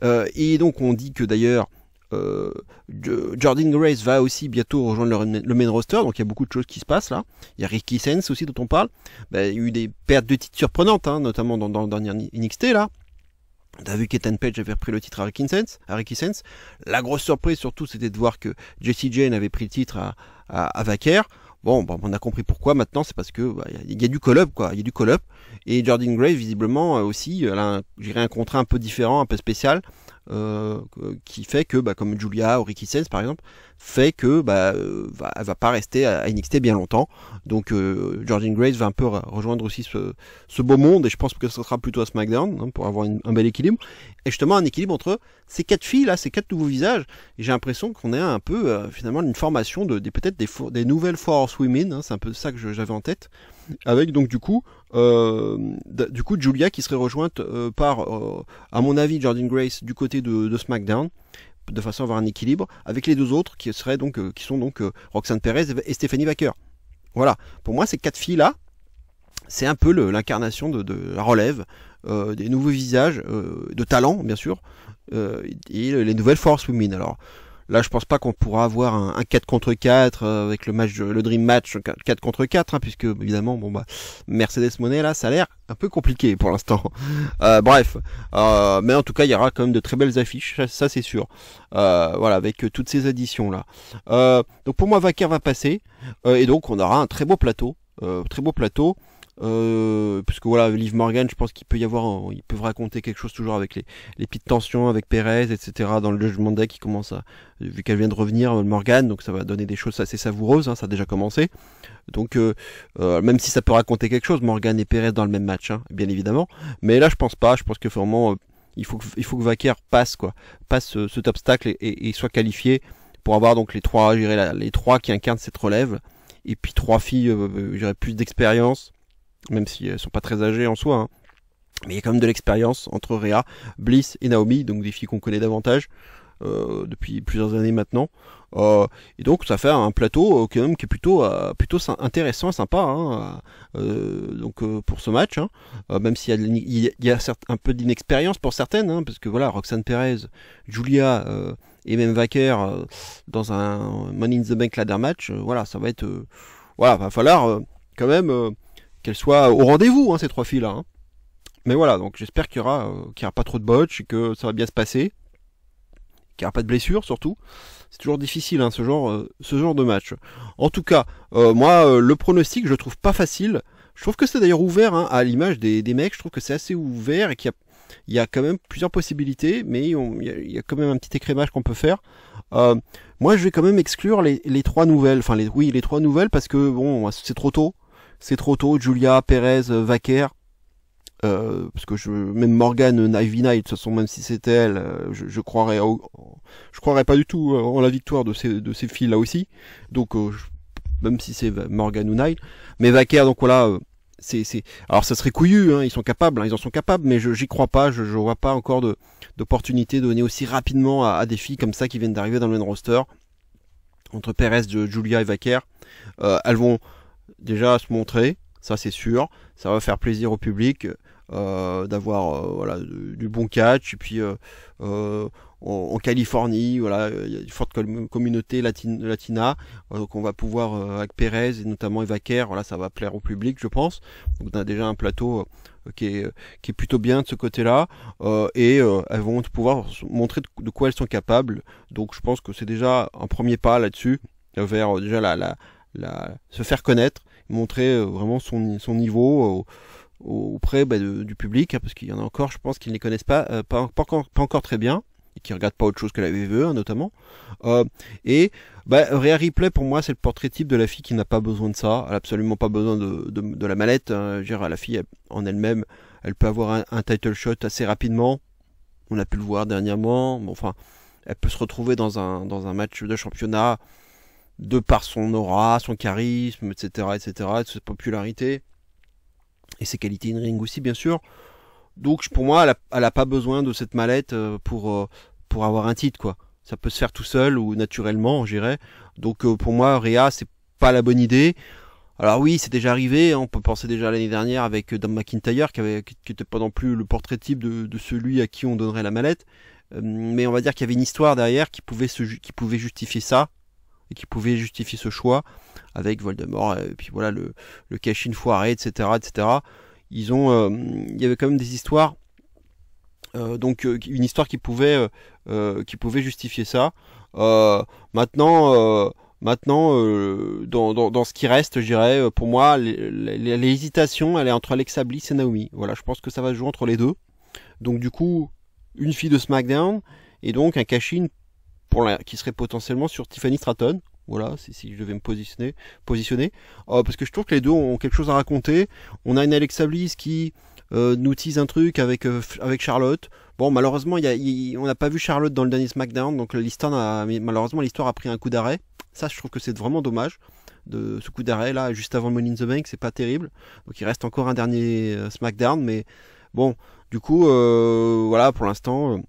et donc on dit que d'ailleurs Jordynne Grace va aussi bientôt rejoindre le main roster, donc il y a beaucoup de choses qui se passent là. Il y a Ricky Sens aussi dont on parle. Il y a eu des pertes de titres surprenantes, hein, notamment dans le dernier NXT là. T'as vu qu'Ethan Page avait repris le titre à Ricky Sens. La grosse surprise surtout, c'était de voir que Jessie Jane avait pris le titre à Vaquer. Bon, on a compris pourquoi maintenant, c'est parce que il y a du call-up, quoi. Il y a du call-up. Et Jordynne Grace, visiblement aussi, elle a un contrat un peu différent, un peu spécial, qui fait que, comme Giulia ou Ricky Sens par exemple, fait que elle va pas rester à NXT bien longtemps. Donc Jordynne Grace va un peu rejoindre aussi ce beau monde, et je pense que ce sera plutôt à SmackDown, hein, pour avoir un bel équilibre. Et justement un équilibre entre ces 4 filles là, ces 4 nouveaux visages. Et j'ai l'impression qu'on est un peu finalement une formation peut-être des nouvelles Force Women, hein, c'est un peu ça que j'avais en tête. Avec donc du coup Giulia qui serait rejointe par à mon avis Jordynne Grace du côté de SmackDown, de façon à avoir un équilibre avec les deux autres qui seraient donc qui sont donc Roxanne Perez et Stephanie Vaquer. Voilà, pour moi ces 4 filles là, c'est un peu l'incarnation de la relève, des nouveaux visages, de talent bien sûr, et les nouvelles Force Women. Alors là, je pense pas qu'on pourra avoir un 4 contre 4 avec le Dream Match 4 contre 4, hein, puisque évidemment, Mercedes Moné là, ça a l'air un peu compliqué pour l'instant. Bref, mais en tout cas, il y aura quand même de très belles affiches, ça c'est sûr. Voilà, avec toutes ces additions là. Donc pour moi, Vaquer va passer, et donc on aura un très beau plateau, puisque voilà, Liv Morgan, je pense qu'ils peuvent raconter quelque chose toujours avec les petites tensions avec Perez, etc. dans le Judgment Day qui commence vu qu'elle vient de revenir, Morgan, donc ça va donner des choses assez savoureuses, hein, ça a déjà commencé. Donc même si ça peut raconter quelque chose, Morgan et Perez dans le même match, hein, bien évidemment. Mais là, je pense pas. Je pense que vraiment, il faut que Vaquer passe cet obstacle et soit qualifié pour avoir donc les trois qui incarnent cette relève. Et puis 3 filles, j'aurais plus d'expérience, même si elles sont pas très âgées en soi, hein. Mais il y a quand même de l'expérience entre Rhea, Bliss et Naomi, donc des filles qu'on connaît davantage depuis plusieurs années maintenant. Et donc ça fait un plateau quand même qui est plutôt intéressant, sympa, hein, donc pour ce match, hein, même s'il y a un peu d'inexpérience pour certaines, hein, parce que voilà, Roxanne Perez, Giulia et même Vaquer dans un Money in the Bank ladder match, voilà, ça va être va falloir quand même qu'elles soient au rendez-vous, hein, ces 3 filles là, hein. Mais voilà, donc j'espère qu'il y aura pas trop de botch et que ça va bien se passer, qu'il n'y aura pas de blessures surtout. C'est toujours difficile, hein, ce genre de match. En tout cas, moi le pronostic je le trouve pas facile. Je trouve que c'est d'ailleurs ouvert, hein, à l'image des mecs. Je trouve que c'est assez ouvert et qu'il y a quand même plusieurs possibilités, mais il y a quand même un petit écrémage qu'on peut faire. Moi je vais quand même exclure les 3 nouvelles, les 3 nouvelles, parce que bon, c'est trop tôt. Giulia, Perez, Vaquer. Parce que même Morgan, Ivy Nile, de toute façon, même si c'était elle, je croirais pas du tout en la victoire de ces filles là aussi. Donc même si c'est Morgan ou Nile, mais Vaquer, donc voilà, alors ça serait couillu, hein, ils en sont capables, mais j'y crois pas, je vois pas encore d'opportunité donnée aussi rapidement à des filles comme ça qui viennent d'arriver dans le main roster. Entre Perez, Giulia et Vaquer, elles vont déjà se montrer, ça c'est sûr, ça va faire plaisir au public d'avoir voilà du bon catch, et puis en Californie, voilà, il y a une forte communauté latina, donc on va pouvoir avec Pérez et notamment Eva Kerr, voilà, ça va plaire au public, je pense. Donc on a déjà un plateau qui est plutôt bien de ce côté-là, et elles vont pouvoir montrer de quoi elles sont capables. Donc je pense que c'est déjà un premier pas là-dessus vers déjà se faire connaître, montrer vraiment son niveau auprès du public, hein, parce qu'il y en a encore, je pense, qu'ils ne les connaissent pas encore très bien, et qui regardent pas autre chose que la WWE notamment. Et Rhea Ripley, pour moi, c'est le portrait type de la fille qui n'a pas besoin de ça. Elle a absolument pas besoin de la mallette, hein. Je veux dire, la fille en elle-même, elle peut avoir un title shot assez rapidement. On a pu le voir dernièrement. Bon, enfin, elle peut se retrouver dans un match de championnat de par son aura, son charisme, etc., sa popularité et ses qualités in-ring aussi, bien sûr. Donc pour moi, elle a pas besoin de cette mallette pour avoir un titre, quoi. Ça peut se faire tout seul ou naturellement, je dirais. Donc pour moi, Rhea, c'est pas la bonne idée. Alors oui, c'est déjà arrivé, hein, on peut penser déjà l'année dernière avec Drew McIntyre, qui était pas non plus le portrait type de celui à qui on donnerait la mallette. Mais on va dire qu'il y avait une histoire derrière qui pouvait justifier ça, et qui pouvait justifier ce choix, avec Voldemort, et puis voilà, le cash-in foiré, etc., etc. Il y avait quand même des histoires, donc une histoire qui pouvait justifier ça. Maintenant, dans ce qui reste, je dirais, pour moi, l'hésitation, elle est entre Alexa Bliss et Naomi. Voilà, je pense que ça va se jouer entre les deux. Donc du coup, une fille de SmackDown, et donc un cash-in qui serait potentiellement sur Tiffany Stratton. Voilà, si je devais me positionner. Parce que je trouve que les deux ont quelque chose à raconter. On a une Alexa Bliss qui nous tease un truc avec Charlotte. Bon, malheureusement, on n'a pas vu Charlotte dans le dernier SmackDown, donc malheureusement l'histoire a pris un coup d'arrêt. Ça, je trouve que c'est vraiment dommage. De ce coup d'arrêt là, juste avant le Money in the Bank, c'est pas terrible. Donc il reste encore un dernier SmackDown, mais bon, du coup, voilà, pour l'instant,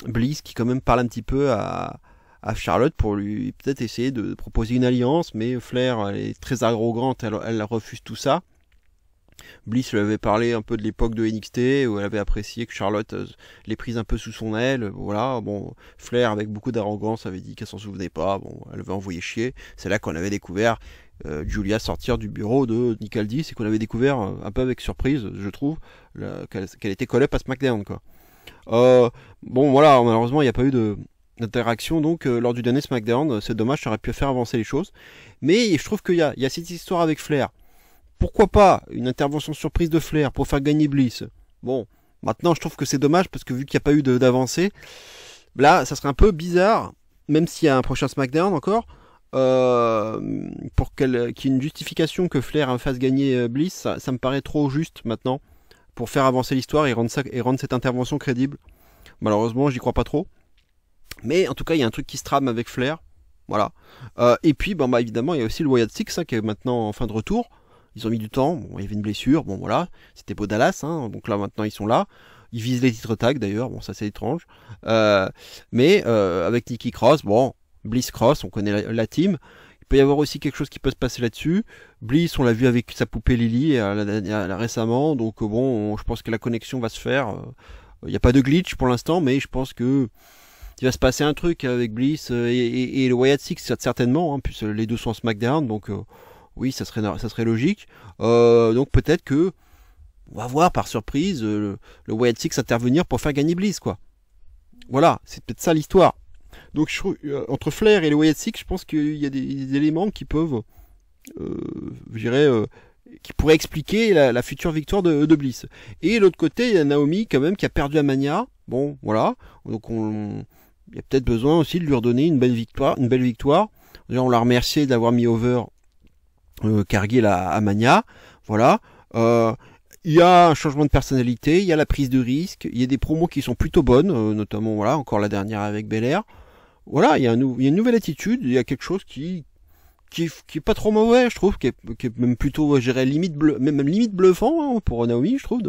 Bliss qui quand même parle un petit peu à Charlotte pour lui peut-être essayer de proposer une alliance, mais Flair, elle est très arrogante, elle refuse tout ça. Bliss lui avait parlé un peu de l'époque de NXT où elle avait apprécié que Charlotte l'ait prise un peu sous son aile. Voilà, bon, Flair avec beaucoup d'arrogance avait dit qu'elle s'en souvenait pas. Bon, elle avait envoyé chier. C'est là qu'on avait découvert Julia sortir du bureau de Nick Aldis, et qu'on avait découvert un peu avec surprise, je trouve, qu'elle était call-up à SmackDown, quoi. Bon, voilà, malheureusement il n'y a pas eu d'interaction donc lors du dernier SmackDown. C'est dommage, ça aurait pu faire avancer les choses. Mais je trouve qu'il y a cette histoire avec Flair. Pourquoi pas une intervention surprise de Flair pour faire gagner Bliss? Bon, maintenant je trouve que c'est dommage parce que vu qu'il n'y a pas eu d'avancée, là ça serait un peu bizarre, même s'il y a un prochain SmackDown encore, pour qu'il y ait une justification que Flair fasse gagner Bliss, ça me paraît trop juste maintenant pour faire avancer l'histoire et rendre cette intervention crédible. Malheureusement, j'y crois pas trop. Mais en tout cas, il y a un truc qui se trame avec Flair. Voilà. Et puis, évidemment, il y a aussi le Wyatt Six, hein, qui est maintenant en fin de retour. Ils ont mis du temps. Bon, il y avait une blessure. Bon, voilà. C'était beau Dallas. Hein, donc là, maintenant, ils sont là. Ils visent les titres tag, d'ailleurs. Bon, ça, c'est étrange. Mais avec Nikki Cross, bon, Bliss Cross, on connaît la team. Il peut y avoir aussi quelque chose qui peut se passer là-dessus. Bliss, on l'a vu avec sa poupée Lily récemment. Donc, bon, je pense que la connexion va se faire. Il n'y a pas de glitch pour l'instant, mais je pense que il va se passer un truc avec Bliss et le Wyatt Six, certainement, hein, puisque les deux sont en SmackDown, donc oui, ça serait logique. Donc peut-être que on va voir par surprise le Wyatt Six intervenir pour faire gagner Bliss, quoi. Voilà, c'est peut-être ça l'histoire. Donc je trouve, entre Flair et le Wyatt Six, je pense qu'il y a des éléments qui peuvent, je dirais, qui pourraient expliquer la future victoire de Bliss. Et l'autre côté, il y a Naomi quand même qui a perdu à Mania. Bon, voilà. Donc il y a peut-être besoin aussi de lui redonner une belle victoire. Déjà, on l'a remercié d'avoir mis over Cargill à Mania. Voilà. Il y a un changement de personnalité, il y a la prise de risque, il y a des promos qui sont plutôt bonnes, notamment voilà, encore la dernière avec Belair. Voilà, il y a une nouvelle attitude, il y a quelque chose qui qui est pas trop mauvais, je trouve, qui est même plutôt, je dirais, même limite bluffant, hein, pour Naomi, je trouve,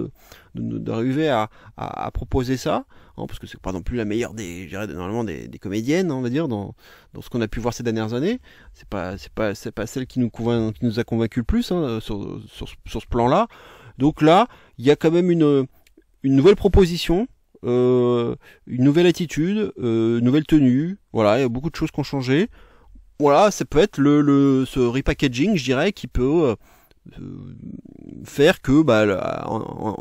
d'arriver à proposer ça, hein, parce que c'est pas non plus la meilleure je dirais, normalement des comédiennes, on va dire, dans ce qu'on a pu voir ces dernières années. C'est pas celle qui nous a convaincu le plus, hein, sur ce plan-là. Donc là, il y a quand même une nouvelle proposition, une nouvelle attitude, une nouvelle tenue. Voilà, il y a beaucoup de choses qui ont changé. Voilà, ça peut être ce repackaging, je dirais, qui peut faire que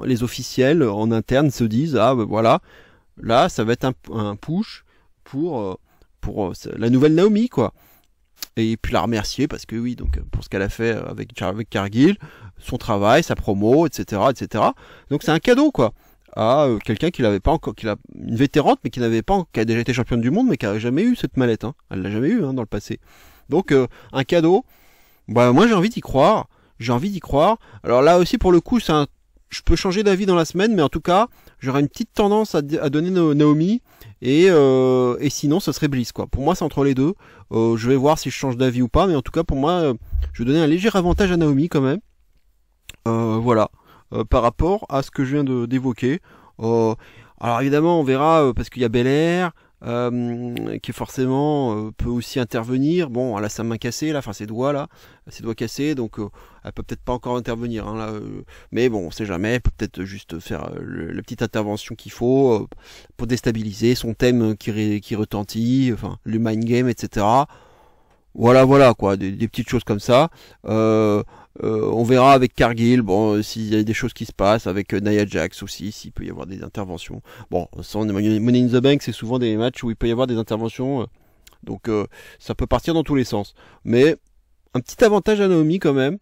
les officiels en interne se disent voilà, là ça va être un push pour la nouvelle Naomi, quoi. Et puis la remercier parce que oui, donc pour ce qu'elle a fait avec Cargill, son travail, sa promo, etc., etc. Donc c'est un cadeau, quoi, à quelqu'un qui l'avait pas encore, une vétérante, mais qui a déjà été championne du monde, mais qui a jamais eu cette mallette, hein. Elle l'a jamais eu, hein, dans le passé. Donc un cadeau. Moi j'ai envie d'y croire. Alors là aussi, pour le coup, je peux changer d'avis dans la semaine, mais en tout cas, j'aurais une petite tendance à donner Naomi, et sinon, ça serait Bliss, quoi. Pour moi, c'est entre les deux. Je vais voir si je change d'avis ou pas, mais en tout cas, pour moi, je vais donner un léger avantage à Naomi quand même. Voilà. Par rapport à ce que je viens d'évoquer. Alors évidemment, on verra, parce qu'il y a Belair, qui forcément peut aussi intervenir. Bon, elle a sa main cassée, là, enfin ses doigts cassés, donc elle peut peut-être pas encore intervenir, hein, là, mais bon, on sait jamais, elle peut peut-être juste faire la petite intervention qu'il faut pour déstabiliser son thème qui retentit, enfin le mind game, etc. Voilà, quoi, des petites choses comme ça. On verra avec Cargill, bon, s'il y a des choses qui se passent, avec Nia Jax aussi, s'il peut y avoir des interventions. Bon, Money in the Bank, c'est souvent des matchs où il peut y avoir des interventions, donc ça peut partir dans tous les sens. Mais un petit avantage à Naomi quand même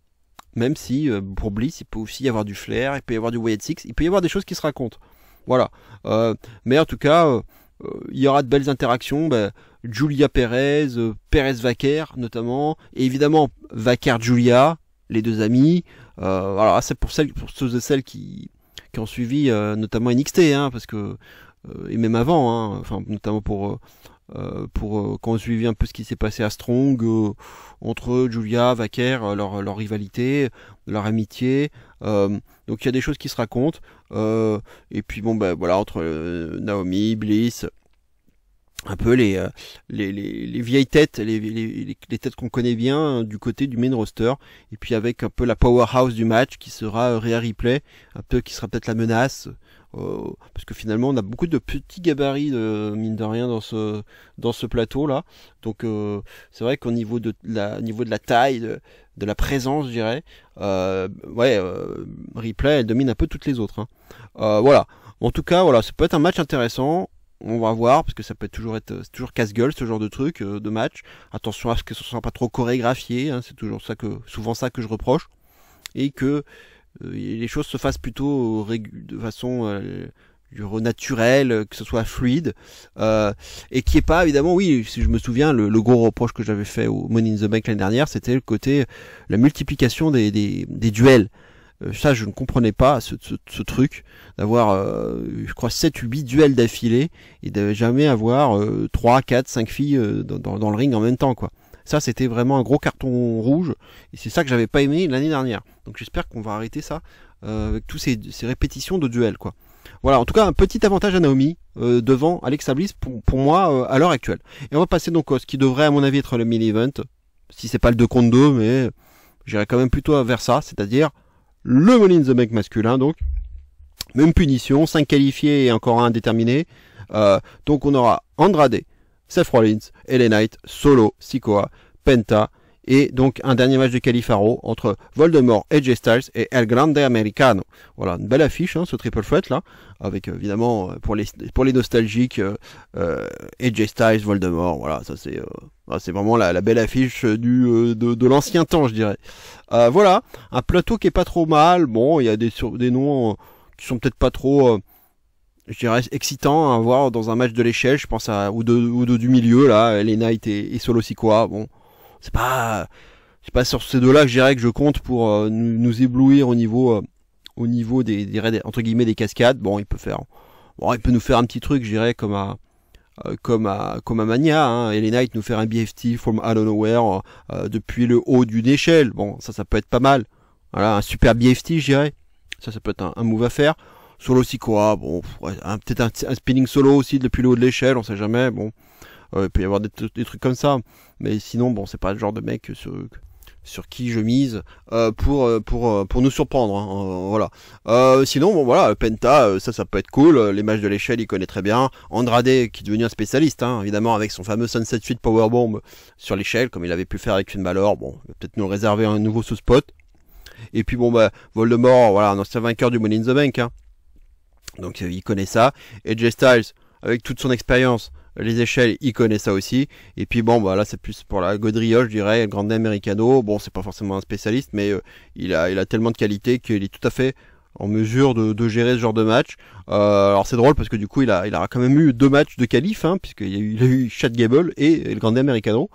si pour Bliss, il peut aussi y avoir du flair, il peut y avoir du Wyatt Six, il peut y avoir des choses qui se racontent. Voilà. Mais en tout cas, il y aura de belles interactions. Julia Perez, Perez Vaquer notamment, et évidemment Vaquer-Julia, les deux amis. Voilà, c'est pour ceux et celles qui ont suivi notamment NXT, hein, parce que et même avant, hein, enfin notamment pour quand on suivi un peu ce qui s'est passé à Strong, entre Julia, Vaquer, leur rivalité, leur amitié. Donc il y a des choses qui se racontent. Et puis bon, voilà, entre Naomi, Bliss, un peu les vieilles têtes, les têtes qu'on connaît bien, du côté du main roster, et puis avec un peu la powerhouse du match qui sera Rhea Ripley, un peu qui sera peut-être la menace, parce que finalement on a beaucoup de petits gabarits, mine de rien, dans ce plateau là. Donc c'est vrai qu'au niveau de la taille, de la présence, je dirais, Ripley, elle domine un peu toutes les autres, hein. Voilà. En tout cas, voilà, ça peut être un match intéressant. On va voir, parce que ça peut c'est toujours casse-gueule, ce genre de truc, de match. Attention à ce que ce soit pas trop chorégraphié, hein, c'est toujours souvent ça que je reproche. Et que les choses se fassent plutôt de façon naturelle, que ce soit fluide. Et qui est pas, évidemment, oui, si je me souviens, le gros reproche que j'avais fait au Money in the Bank l'année dernière, c'était le côté, la multiplication des duels. Ça, je ne comprenais pas ce truc d'avoir, je crois, 7 ou 8 duels d'affilée et de jamais avoir 3, 4, 5 filles dans le ring en même temps, quoi. Ça, c'était vraiment un gros carton rouge et c'est ça que j'avais pas aimé l'année dernière. Donc j'espère qu'on va arrêter ça avec tous ces répétitions de duels, quoi. Voilà, en tout cas, un petit avantage à Naomi devant Alexa Bliss pour moi à l'heure actuelle. Et on va passer donc à ce qui devrait, à mon avis, être le main event, si c'est pas le 2 contre 2, mais j'irai quand même plutôt vers ça, c'est-à-dire le Money in the Bank masculin, donc même punition, 5 qualifiés et encore un déterminé. Donc on aura Andrade, Seth Rollins, LA Knight, Solo, Sikoa, Penta, et donc un dernier match de Califaro entre Voldemort, AJ Styles et El Grande Americano. Voilà, une belle affiche, hein, ce triple threat là, avec évidemment pour les nostalgiques, AJ Styles, Voldemort. Voilà, ça c'est vraiment la belle affiche de l'ancien temps, je dirais. Voilà, un plateau qui est pas trop mal. Bon, il y a des noms qui sont peut-être pas trop, je dirais, excitants à voir dans un match de l'échelle. Je pense ou du milieu là, LA Knight et Solo Sikoa. Bon, c'est pas sur ces deux-là que je dirais que je compte pour nous éblouir au niveau des entre guillemets des cascades. Bon, il peut nous faire un petit truc, je dirais, comme à comme à Mania, hein. LA Knight nous faire un BFT from out of nowhere depuis le haut d'une échelle. Bon, ça peut être pas mal. Voilà, un super BFT, je dirais. Ça peut être un move à faire. Solo Sikoa, bon, ouais, peut-être un spinning solo aussi depuis le haut de l'échelle, on sait jamais. Bon, il peut y avoir des trucs comme ça, mais sinon, bon, c'est pas le genre de mec sur qui je mise pour nous surprendre, hein, voilà. Sinon, bon, voilà, Penta, ça peut être cool. Les matchs de l'échelle, il connaît très bien. Andrade, qui est devenu un spécialiste, hein, évidemment, avec son fameux Sunset Suite Powerbomb sur l'échelle, comme il avait pu le faire avec Finn Balor. Bon, il va peut-être nous réserver un nouveau sous-spot. Et puis bon, bah, Voldemort, voilà, un ancien vainqueur du Money in the Bank, hein. Donc il connaît ça. Et AJ Styles, avec toute son expérience, les échelles, il connaît ça aussi. Et puis bon, bah là c'est plus pour la gaudriole, je dirais, le Grande Americano. Bon, c'est pas forcément un spécialiste, mais il a tellement de qualité qu'il est tout à fait en mesure de gérer ce genre de match. Alors c'est drôle parce que du coup il a quand même eu 2 matchs de qualif, hein, puisqu'il a eu Chad Gable et le Grande Americano.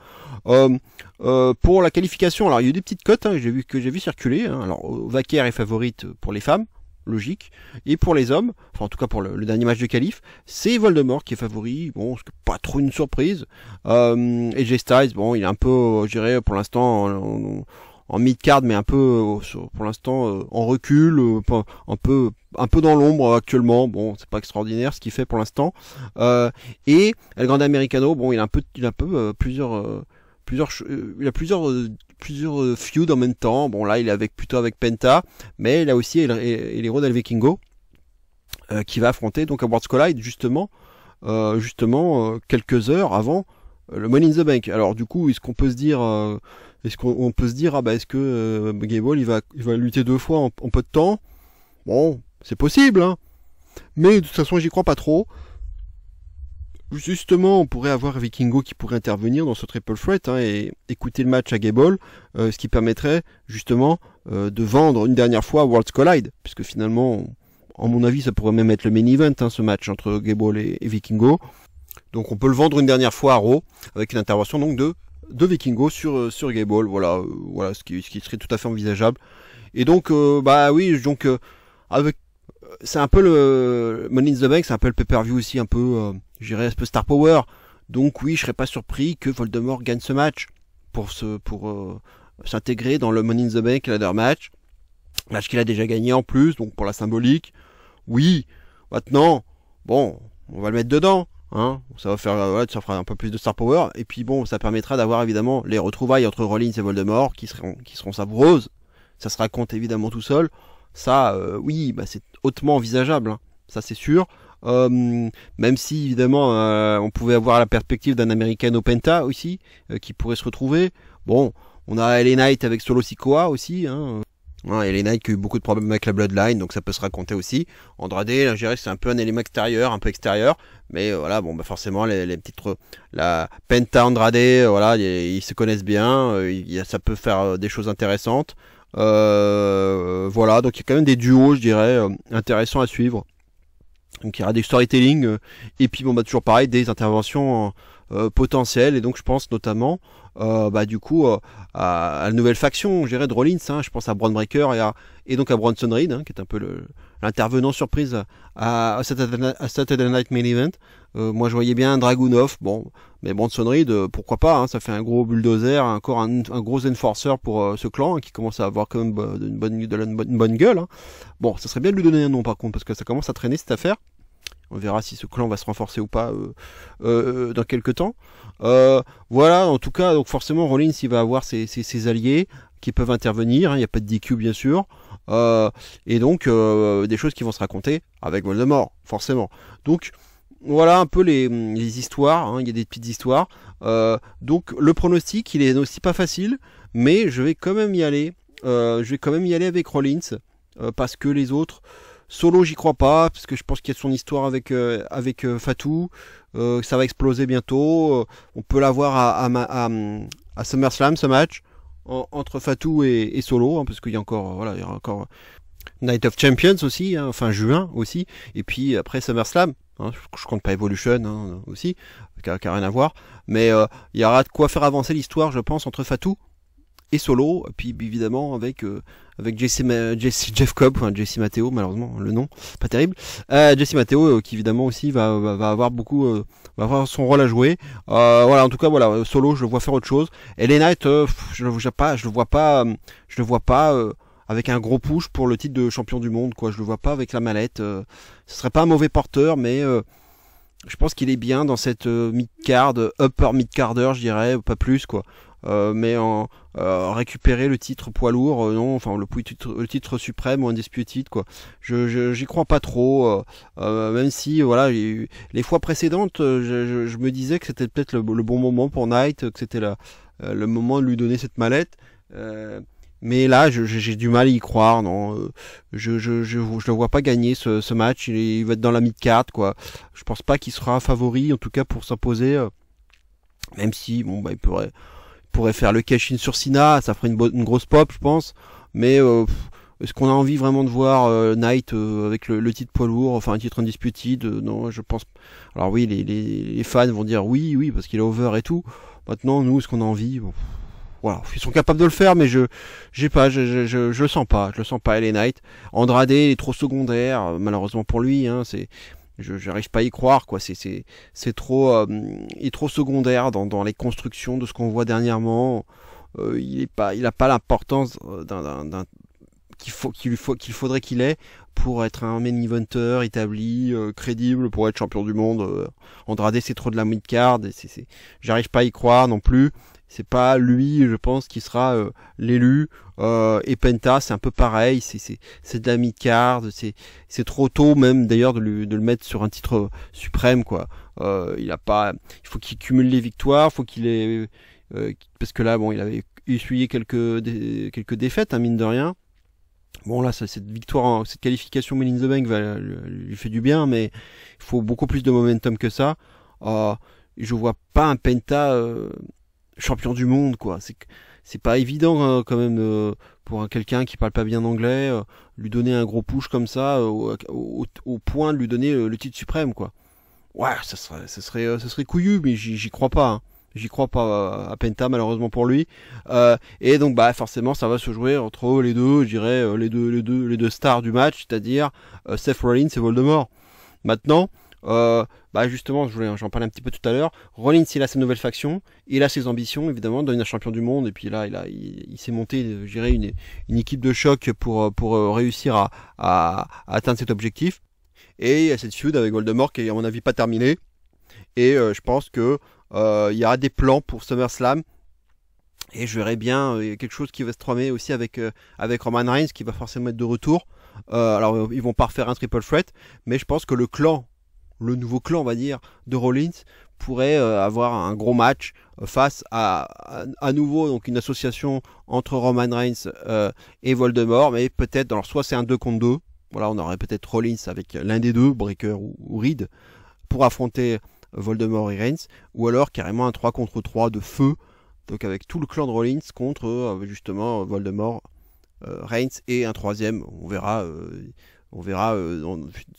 Pour la qualification, alors il y a eu des petites cotes, hein, que j'ai vu circuler, hein. Alors Vaquer est favorite pour les femmes, logique, et pour les hommes, enfin en tout cas pour le dernier match de qualif, c'est Voldemort qui est favori. Bon, c'est pas trop une surprise. AJ Styles, bon, il est un peu, je dirais, pour l'instant en mid-card, mais un peu pour l'instant en recul, un peu dans l'ombre actuellement. Bon, c'est pas extraordinaire ce qu'il fait pour l'instant. Et El Grande Americano, bon, il a plusieurs feuds en même temps. Bon, là, il est plutôt avec Penta, mais il a aussi El Héros del Vikingo qui va affronter donc à Worlds Collide justement quelques heures avant le Money in the Bank. Alors du coup, est-ce qu'on peut se dire est-ce que Gable il va lutter 2 fois en peu de temps? Bon, c'est possible, hein. Mais de toute façon, j'y crois pas trop. Justement, on pourrait avoir Vikingo qui pourrait intervenir dans ce triple threat, hein, et écouter le match à Gable, ce qui permettrait justement de vendre une dernière fois Worlds Collide, puisque finalement, à mon avis, ça pourrait même être le main event, hein, ce match entre Gable et Vikingo. Donc on peut le vendre une dernière fois à Raw, avec une intervention donc de Vikingo sur Gable. Voilà, ce qui serait tout à fait envisageable. Et donc, bah oui, donc avec c'est un peu le Money in the Bank, c'est un peu le pay-per-view aussi, un peu, je dirais, un peu Star Power. Donc oui, je serais pas surpris que Voldemort gagne ce match pour s'intégrer dans le Money in the Bank ladder match qu'il a déjà gagné en plus, donc pour la symbolique. Oui, maintenant, bon, on va le mettre dedans, hein. Ça va faire, ça fera un peu plus de Star Power, et puis bon, ça permettra d'avoir évidemment les retrouvailles entre Rollins et Voldemort qui seront savoureuses. Ça se raconte évidemment tout seul. Ça, oui, bah c'est hautement envisageable, hein. Ça c'est sûr. Même si évidemment on pouvait avoir la perspective d'un Americano Penta aussi qui pourrait se retrouver. Bon, on a LA Knight avec Solo Sikoa aussi, hein. LA Knight qui a eu beaucoup de problèmes avec la Bloodline, donc ça peut se raconter aussi. Andrade, là, je dirais que c'est un peu un élément extérieur, un peu extérieur, mais voilà, bon, bah forcément les petites, la Penta Andrade, voilà, ils se connaissent bien, ça peut faire des choses intéressantes. Voilà, donc il y a quand même des duos, je dirais, intéressants à suivre. Donc il y aura des storytelling, et puis bon, bah toujours pareil, des interventions potentielles, et donc je pense notamment du coup à la nouvelle faction, je dirais, de Rollins, hein. Je pense à Braun Breaker et donc à Bronson Reed, hein, qui est un peu l'intervenant surprise à Saturday Night Main Event. Moi je voyais bien Dragunov, bon, mais Bronson Reed, pourquoi pas, hein, ça fait un gros bulldozer, encore un gros enforcer pour ce clan, hein, qui commence à avoir quand même une bonne gueule, hein. Bon, ça serait bien de lui donner un nom par contre, parce que ça commence à traîner cette affaire. On verra si ce clan va se renforcer ou pas dans quelques temps. Voilà, en tout cas, donc forcément Rollins il va avoir ses alliés qui peuvent intervenir, hein, il n'y a pas de DQ bien sûr, et donc des choses qui vont se raconter avec Voldemort, forcément. Donc voilà un peu les histoires, hein, il y a des petites histoires. Donc le pronostic il est aussi pas facile, mais je vais quand même y aller. Avec Rollins, parce que les autres, Solo j'y crois pas, parce que je pense qu'il y a son histoire avec Fatou, ça va exploser bientôt. On peut l'avoir à SummerSlam ce match entre Fatou et Solo, hein, parce qu'il y a encore il y aura encore Night of Champions aussi, hein, fin juin aussi, et puis après SummerSlam, hein, je compte pas Evolution, hein, aussi, qui a rien à voir, mais il y aura de quoi faire avancer l'histoire, je pense, entre Fatou et Solo, et puis évidemment avec Jeff Cobb, enfin Jesse Mateo, malheureusement le nom pas terrible, Jesse Mateo qui évidemment aussi va avoir beaucoup va avoir son rôle à jouer. Voilà, en tout cas voilà, Solo je le vois faire autre chose. Et les Knights, je le vois pas avec un gros push pour le titre de champion du monde, quoi. Je le vois pas avec la mallette. Ce serait pas un mauvais porteur, mais je pense qu'il est bien dans cette mid-card, upper mid-carder, je dirais, pas plus, quoi. Mais en récupérer le titre poids lourd, non, enfin le titre suprême ou undisputed, quoi. J'y crois pas trop, même si voilà, les fois précédentes, je me disais que c'était peut-être le bon moment pour Knight, que c'était le moment de lui donner cette mallette. Mais là, j'ai du mal à y croire, non. Je le vois pas gagner ce match. Il va être dans la mid-card, quoi. Je pense pas qu'il sera favori, en tout cas pour s'imposer. Même si, bon, bah, il pourrait faire le cash-in sur Cena, ça ferait une grosse pop, je pense. Mais est-ce qu'on a envie vraiment de voir Knight avec le titre poids lourd, enfin un titre undisputed? Non, je pense. Alors oui, les fans vont dire oui, parce qu'il est over et tout. Maintenant, nous, est-ce qu'on a envie? Bon, voilà, ils sont capables de le faire, mais je le sens pas, LA Knight. Andrade est trop secondaire, malheureusement pour lui, hein, j'arrive pas à y croire, quoi. C'est trop, il est trop secondaire dans les constructions de ce qu'on voit dernièrement. Il a pas l'importance qu'il faudrait qu'il ait pour être un main eventer établi, crédible, pour être champion du monde. Andrade, c'est trop de la mid-card, j'arrive pas à y croire non plus. C'est pas lui, je pense, qui sera l'élu. Et Penta, c'est un peu pareil. C'est de la mid-card. C'est trop tôt même d'ailleurs de le mettre sur un titre suprême, quoi. Il faut qu'il cumule les victoires. Faut qu'il ait parce que là, bon, il avait essuyé quelques défaites, hein, mine de rien. Bon là, cette victoire, cette qualification Money in the Bank lui fait du bien, mais il faut beaucoup plus de momentum que ça. Je vois pas un Penta champion du monde, quoi. C'est pas évident quand même pour quelqu'un qui parle pas bien anglais, lui donner un gros push comme ça au point de lui donner le titre suprême, quoi. Ouais, ça serait couillu, mais j'y crois pas, hein. J'y crois pas à Penta, malheureusement pour lui. Et donc bah forcément ça va se jouer entre les deux, je dirais les deux stars du match, c'est-à-dire Seth Rollins et Voldemort. Maintenant, bah justement, j'en parlais un petit peu tout à l'heure. Rollins, il a sa nouvelle faction, il a ses ambitions évidemment de devenir champion du monde, et puis là, il s'est monté, je dirais, une équipe de choc pour réussir à atteindre cet objectif. Et il y a cette feud avec Voldemort qui est à mon avis pas terminée. Et je pense que il y aura des plans pour SummerSlam. Et je verrai bien quelque chose qui va se tramer aussi avec Roman Reigns qui va forcément être de retour. Alors ils vont pas refaire un triple threat, mais je pense que le nouveau clan on va dire de Rollins pourrait avoir un gros match face à nouveau donc une association entre Roman Reigns et Voldemort, mais peut-être dans soit c'est un 2 contre 2. Voilà, on aurait peut-être Rollins avec l'un des deux, Breaker ou Reed, pour affronter Voldemort et Reigns, ou alors carrément un 3 contre 3 de feu, donc avec tout le clan de Rollins contre justement Voldemort, Reigns et un troisième. On verra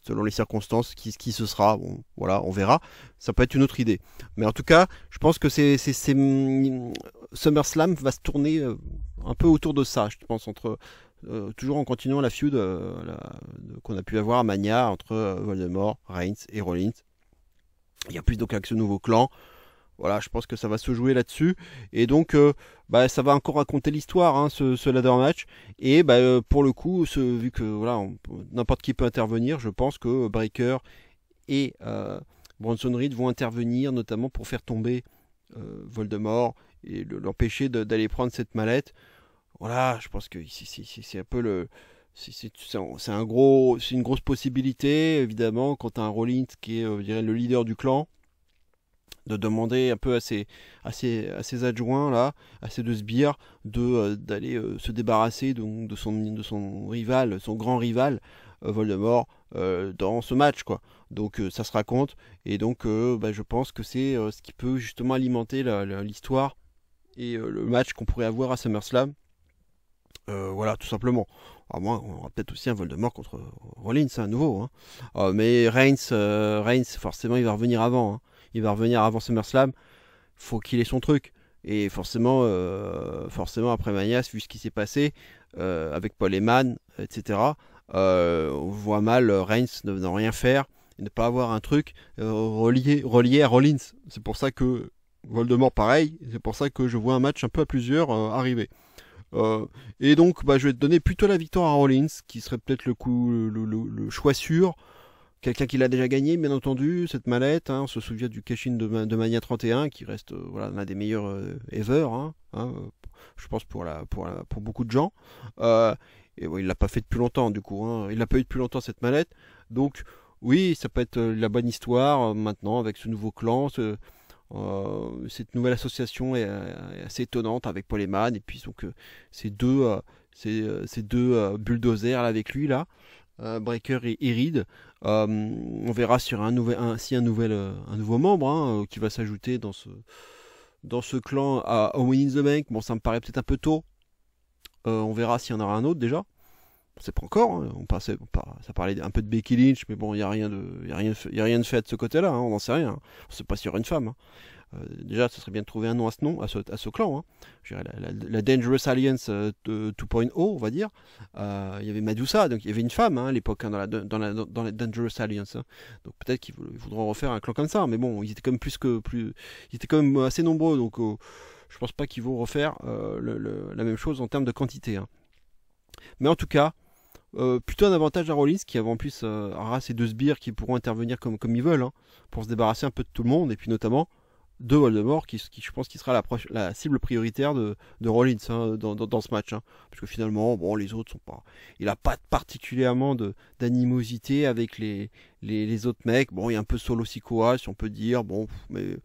selon les circonstances qui ce sera. Bon, voilà, on verra. Ça peut être une autre idée. Mais en tout cas, je pense que SummerSlam va se tourner un peu autour de ça. Je pense toujours en continuant la feud qu'on a pu avoir à Mania entre Voldemort, Reigns et Rollins. Il y a plus donc avec ce nouveau clan. Voilà, je pense que ça va se jouer là-dessus. Et donc, ça va encore raconter l'histoire, hein, ce ladder match. Et pour le coup, vu que voilà, n'importe qui peut intervenir, je pense que Breaker et Bronson Reed vont intervenir, notamment pour faire tomber Voldemort et l'empêcher d'aller prendre cette mallette. Voilà, je pense que c'est un peu c'est une grosse possibilité, évidemment, quand tu as un Rollins qui est, je dirais, le leader du clan, de demander un peu à ses adjoints là, à ses deux sbires, d'aller se débarrasser donc de son rival, son grand rival Voldemort dans ce match, quoi. Donc ça se raconte, et donc je pense que c'est ce qui peut justement alimenter l'histoire et le match qu'on pourrait avoir à SummerSlam. Voilà, tout simplement. À moins, on aura peut-être aussi un Voldemort contre Rollins, à nouveau. Hein. Mais Reigns, forcément, il va revenir avant. Hein. Il va revenir avant SummerSlam. Faut qu'il ait son truc. Et forcément, après Mania, vu ce qui s'est passé avec Paul Heyman, etc., on voit mal Reigns ne rien faire, et ne pas avoir un truc relié à Rollins. C'est pour ça que Voldemort pareil, c'est pour ça que je vois un match un peu à plusieurs arriver. Et donc je vais te donner plutôt la victoire à Rollins, qui serait peut-être le choix sûr. Quelqu'un qui l'a déjà gagné, bien entendu, cette mallette. On se souvient du cash-in de Mania 31, qui reste l'un des meilleurs ever. Je pense pour beaucoup de gens. Et il l'a pas fait depuis longtemps, du coup. Il l'a pas eu depuis longtemps, cette mallette. Donc, oui, ça peut être la bonne histoire maintenant, avec ce nouveau clan. Cette nouvelle association est assez étonnante avec Paul Heyman. Et puis, donc, ces deux bulldozers là, avec lui, là. Breaker et Reed. On verra sur un nouveau membre qui va s'ajouter dans ce clan au Money in the Bank. Bon, ça me paraît peut-être un peu tôt. On verra s'il y en aura un autre déjà. On sait pas encore. Ça parlait un peu de Becky Lynch, mais bon, il y a rien de fait de ce côté-là. On n'en sait rien. On sait pas s'il y aura une femme. Déjà, ce serait bien de trouver un nom à ce clan. Je dirais la Dangerous Alliance 2.0, on va dire. Il y avait Medusa, donc il y avait une femme à l'époque dans la Dangerous Alliance. Donc peut-être qu'ils voudront refaire un clan comme ça, mais bon, ils étaient quand même ils étaient quand même assez nombreux, donc je pense pas qu'ils vont refaire la même chose en termes de quantité. Mais en tout cas, plutôt un avantage à Rollins, qui en plus aura ces deux sbires qui pourront intervenir comme ils veulent, pour se débarrasser un peu de tout le monde, et puis notamment de Voldemort, qui je pense qui sera la cible prioritaire de Rollins dans ce match. Parce que finalement, bon, les autres sont pas. Il n'a pas particulièrement d'animosité avec les autres mecs. Bon, il y a un peu Solo Sikoa, si on peut dire. Bon, mais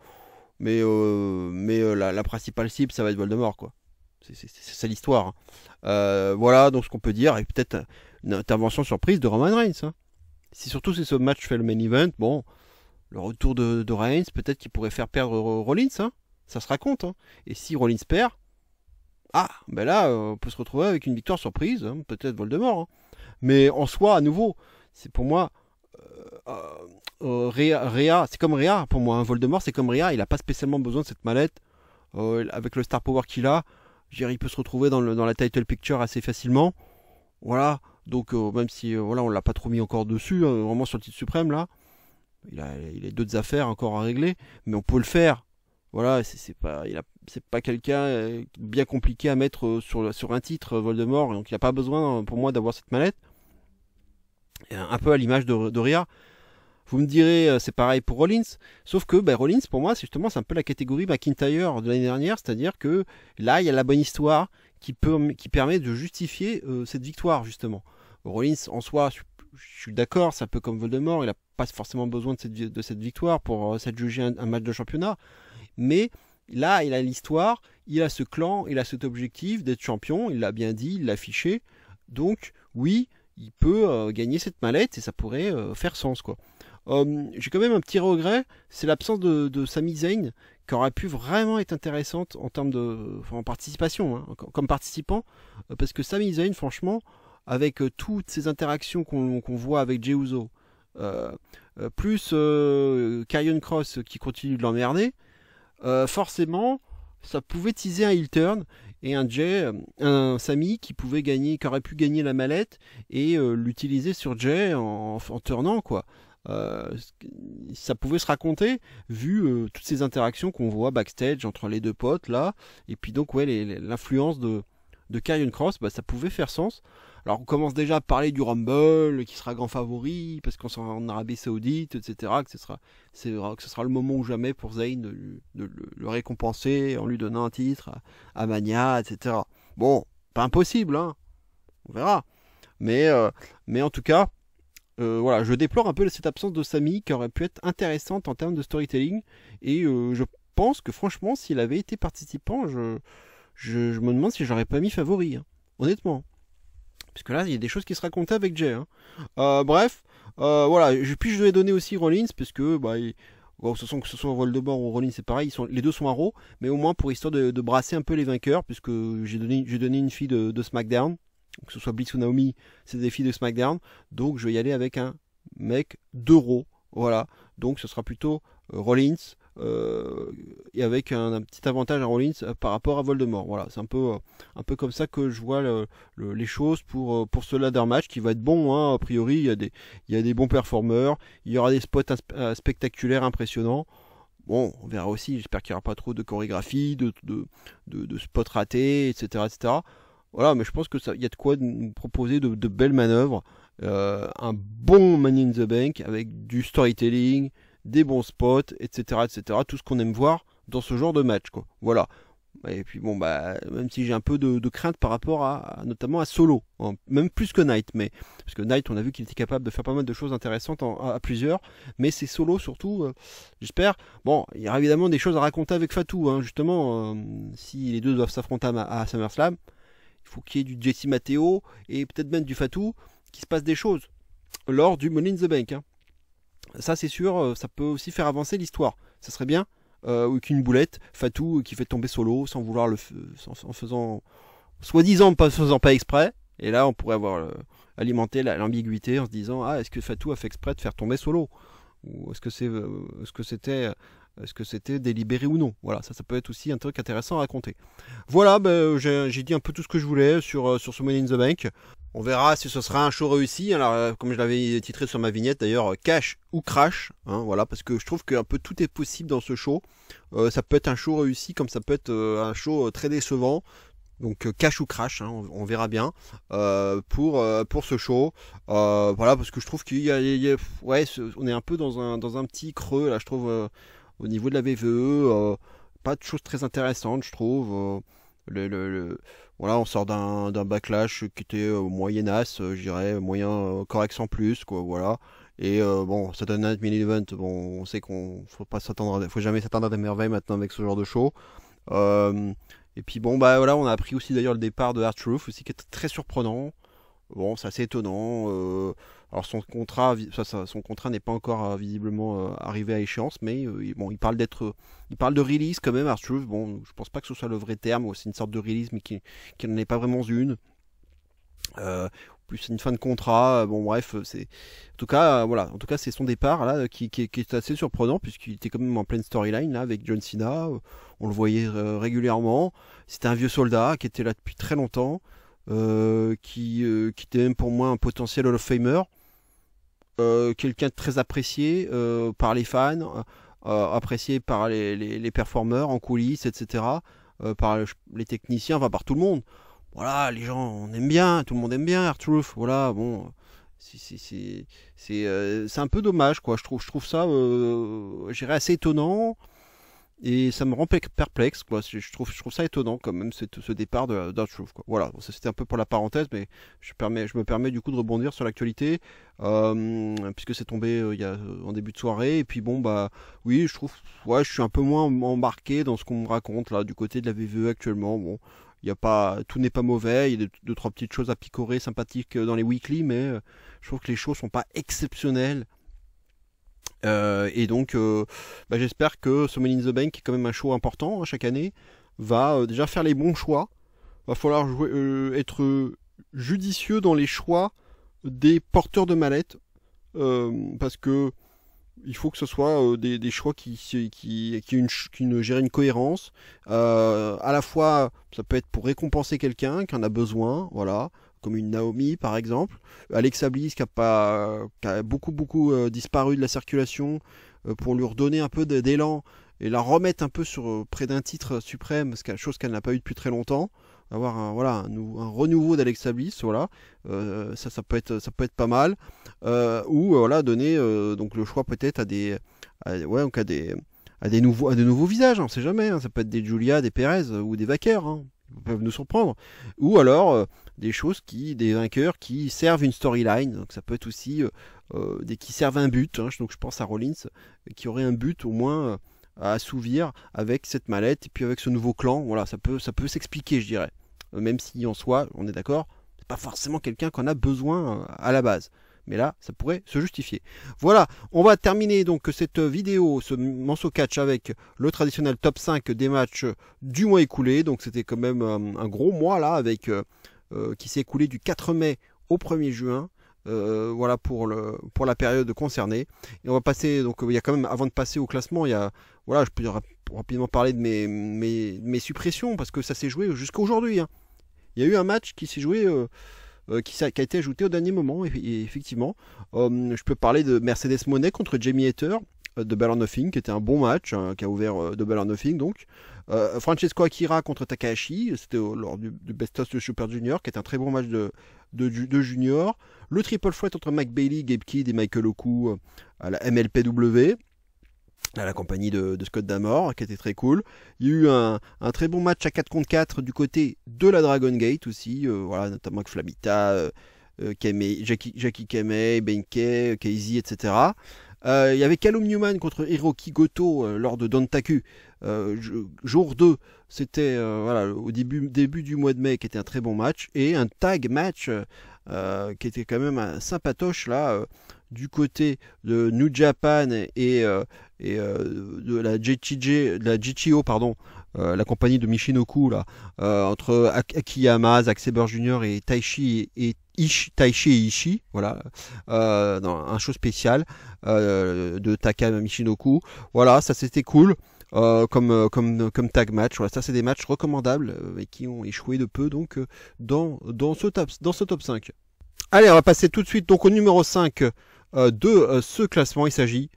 la principale cible, ça va être Voldemort, quoi. C'est ça l'histoire. Voilà, donc ce qu'on peut dire, et peut-être une intervention surprise de Roman Reigns. Surtout si ce match fait le main event, bon. Le retour de Reigns, peut-être qu'il pourrait faire perdre Rollins, ça se raconte. Et si Rollins perd, ben là, on peut se retrouver avec une victoire surprise, peut-être Voldemort. Mais en soi, à nouveau, c'est pour moi, Rhea, c'est comme Rhea, pour moi, Voldemort, c'est comme Rhea, il n'a pas spécialement besoin de cette mallette, avec le star power qu'il a, il peut se retrouver dans la title picture assez facilement. Voilà, donc même si on l'a pas trop mis encore dessus, vraiment sur le titre suprême, là. Il a d'autres affaires encore à régler, mais on peut le faire. Voilà, c'est pas quelqu'un bien compliqué à mettre sur un titre, Voldemort, donc il n'a pas besoin pour moi d'avoir cette mallette. Et un peu à l'image de Rhea. Vous me direz, c'est pareil pour Rollins, sauf que Rollins, pour moi, c'est un peu la catégorie McIntyre de l'année dernière, c'est-à-dire que là, il y a la bonne histoire qui permet de justifier cette victoire, justement. Rollins, en soi, je suis d'accord, c'est un peu comme Voldemort, il n'a pas forcément besoin de cette victoire pour s'adjuger un match de championnat, mais là il a l'histoire, il a ce clan, il a cet objectif d'être champion, il l'a bien dit, il l'a affiché, donc oui, il peut gagner cette mallette et ça pourrait faire sens, quoi. J'ai quand même un petit regret, c'est l'absence de Sami Zayn, qui aurait pu vraiment être intéressante en termes en participation, comme participant, parce que Sami Zayn, franchement, avec toutes ces interactions qu'on voit avec Jey Uso, plus Karrion Kross qui continue de l'emmerder, forcément, ça pouvait teaser un heel turn et un Sami qui aurait pu gagner la mallette et l'utiliser sur Jey en turnant, quoi. Ça pouvait se raconter vu toutes ces interactions qu'on voit backstage entre les deux potes là, et puis donc l'influence de Karrion Kross, ça pouvait faire sens. Alors on commence déjà à parler du Rumble qui sera grand favori parce qu'on sera en Arabie Saoudite, etc. Que ce sera le moment ou jamais pour Zayn de le récompenser en lui donnant un titre à Mania, etc. Bon, pas impossible, on verra. Mais en tout cas, voilà, je déplore un peu cette absence de Sami qui aurait pu être intéressante en termes de storytelling. Et je pense que franchement, s'il avait été participant, je me demande si j'aurais pas mis favori, honnêtement. Parce que là, il y a des choses qui se racontaient avec Jey. Bref, voilà. Puis je devais donner aussi Rollins, parce que que ce soit Voldemort ou Rollins, c'est pareil. Les deux sont à Raw, mais au moins pour histoire de brasser un peu les vainqueurs, puisque j'ai donné une fille de SmackDown, que ce soit Bliss ou Naomi, c'est des filles de SmackDown. Donc je vais y aller avec un mec de Raw. Voilà. Donc ce sera plutôt Rollins, et avec un petit avantage à Rollins par rapport à Voldemort. Voilà, c'est un peu comme ça que je vois les choses pour ce ladder match qui va être bon. Hein, a priori, il y a des bons performeurs, il y aura des spots spectaculaires, impressionnants. Bon, on verra aussi, j'espère qu'il n'y aura pas trop de chorégraphie, de spots ratés, etc., etc. Voilà, mais je pense que il y a de quoi nous proposer de belles manœuvres. Un bon Money in the Bank avec du storytelling, des bons spots, etc., etc. Tout ce qu'on aime voir dans ce genre de match, quoi. Voilà. Et puis bon, bah, même si j'ai un peu de crainte par rapport notamment à Solo, hein, même plus que Knight, mais parce que Knight, on a vu qu'il était capable de faire pas mal de choses intéressantes à plusieurs, mais c'est Solo surtout, j'espère. Bon, il y aura évidemment des choses à raconter avec Fatou, hein, justement, si les deux doivent s'affronter à SummerSlam, il faut qu'il y ait du Jesse Matteo et peut-être même du Fatou, qu'il se passe des choses lors du Money in the Bank. Hein. Ça c'est sûr, ça peut aussi faire avancer l'histoire. Ça serait bien. Ou qu'une boulette, Fatou qui fait tomber Solo sans vouloir en faisant, soi-disant pas faisant pas exprès. Et là on pourrait avoir alimenté l'ambiguïté en se disant est-ce que Fatou a fait exprès de faire tomber Solo, ou est-ce que c'était délibéré ou non. Voilà, ça peut être aussi un truc intéressant à raconter. Voilà, j'ai dit un peu tout ce que je voulais sur ce Money in the Bank. On verra si ce sera un show réussi. Alors, comme je l'avais titré sur ma vignette d'ailleurs, cash ou crash. Hein, voilà, parce que je trouve qu'un peu tout est possible dans ce show. Ça peut être un show réussi, comme ça peut être un show très décevant. Donc cash ou crash, hein, on verra bien pour ce show. Voilà, parce que je trouve ouais, on est un peu dans un petit creux là, je trouve, au niveau de la VVE. Pas de choses très intéressantes, je trouve. Voilà, on sort d'un backlash qui était moyennasse, je dirais, moyen correct sans plus, quoi, voilà. Et bon, Saturday Night Main Event, bon, on sait faut jamais s'attendre à des merveilles maintenant avec ce genre de show. Et puis bon, bah voilà, on a appris aussi d'ailleurs le départ de R-Truth aussi, qui est très surprenant. Bon, c'est assez étonnant. Alors son contrat n'est pas encore visiblement arrivé à échéance, mais bon, il parle de release quand même, R-Truth. Bon, je pense pas que ce soit le vrai terme, ou c'est une sorte de release, mais qui n'en est pas vraiment une. Plus c'est une fin de contrat. Bon, bref, c'est en tout cas, voilà. En tout cas, c'est son départ là qui est assez surprenant, puisqu'il était quand même en pleine storyline là avec John Cena. On le voyait régulièrement. C'était un vieux soldat qui était là depuis très longtemps. Qui était même pour moi un potentiel Hall of Famer, quelqu'un de très apprécié par les fans, apprécié par les performeurs en coulisses, etc., par les techniciens, enfin par tout le monde. Voilà, les gens on aime bien, tout le monde aime bien R-Truth. Voilà, bon, c'est un peu dommage, quoi. Je trouve ça, je dirais, assez étonnant. Et ça me rend perplexe, quoi. Je trouve ça étonnant quand même, ce départ de R-Truth, quoi. Voilà, ça c'était un peu pour la parenthèse, mais je me permets du coup de rebondir sur l'actualité, puisque c'est tombé en début de soirée. Et puis bon, bah oui, je suis un peu moins embarqué dans ce qu'on me raconte là du côté de la VVE actuellement. Bon, tout n'est pas mauvais, il y a deux trois petites choses à picorer sympathiques dans les weekly, mais je trouve que les shows sont pas exceptionnels. Et donc j'espère que ce Money in the Bank, qui est quand même un show important, hein, chaque année, va déjà faire les bons choix. Va falloir être judicieux dans les choix des porteurs de mallettes, parce que il faut que ce soit des choix qui gèrent une cohérence. À la fois, ça peut être pour récompenser quelqu'un qui en a besoin, voilà, comme une Naomi par exemple, Alexa Bliss qui a beaucoup disparu de la circulation, pour lui redonner un peu d'élan et la remettre un peu près d'un titre suprême, chose qu'elle n'a pas eu depuis très longtemps. Avoir un renouveau d'Alexa Bliss, voilà, ça peut être pas mal, ou voilà, donner donc le choix peut-être à de nouveaux visages, on sait jamais, hein, ça peut être des Julia, des Perez ou des vainqueurs, hein, ils peuvent nous surprendre, ou alors des vainqueurs qui servent une storyline, donc ça peut être aussi qui servent un but, hein, donc je pense à Rollins qui aurait un but au moins à assouvir avec cette mallette et puis avec ce nouveau clan. Voilà, ça peut s'expliquer, je dirais. Même si en soi, on est d'accord, c'est pas forcément quelqu'un qu'on a besoin à la base. Mais là, ça pourrait se justifier. Voilà, on va terminer donc cette vidéo, ce Manso Catch, avec le traditionnel top 5 des matchs du mois écoulé. Donc c'était quand même un gros mois là, avec qui s'est écoulé du 4 mai au 1er juin. voilà pour la période concernée. Et on va passer, donc il y a quand même, avant de passer au classement, il y a, voilà, je peux rapidement parler de mes suppressions, parce que ça s'est joué jusqu'à aujourd'hui, hein. Il y a eu un match qui s'est joué, qui a été ajouté au dernier moment, et effectivement, je peux parler de Mercedes Moné contre Jamie Hayter, de Double or Nothing, qui était un bon match, hein, qui a ouvert Double or Nothing, donc. Francesco Akira contre Takahashi, c'était lors du Best of Super Junior, qui est un très bon match de junior. Le triple threat entre Mike Bailey, Gabe Kidd et Michael Oku à la MLPW, à la compagnie de Scott D'Amore, qui était très cool. Il y a eu un très bon match à 4 contre 4 du côté de la Dragon Gate aussi, voilà, notamment avec Flamita, Jackie Kamei, Benkei, Casey, etc. Il y avait Callum Newman contre Hiroki Goto lors de Dontaku, jour 2, c'était voilà, au début du mois de mai, qui était un très bon match, et un tag match qui était quand même sympatoche là, du côté de New Japan et de la GTO, pardon, la compagnie de Michinoku là, entre Akiyama, Zack Sabre Jr. et Taichi et Ishii, voilà, dans un show spécial de Taka Michinoku. Voilà, ça c'était cool. Comme tag match, voilà, ça c'est des matchs recommandables et qui ont échoué de peu donc dans ce top 5. Allez, on va passer tout de suite donc au numéro 5 de ce classement. Il s'agit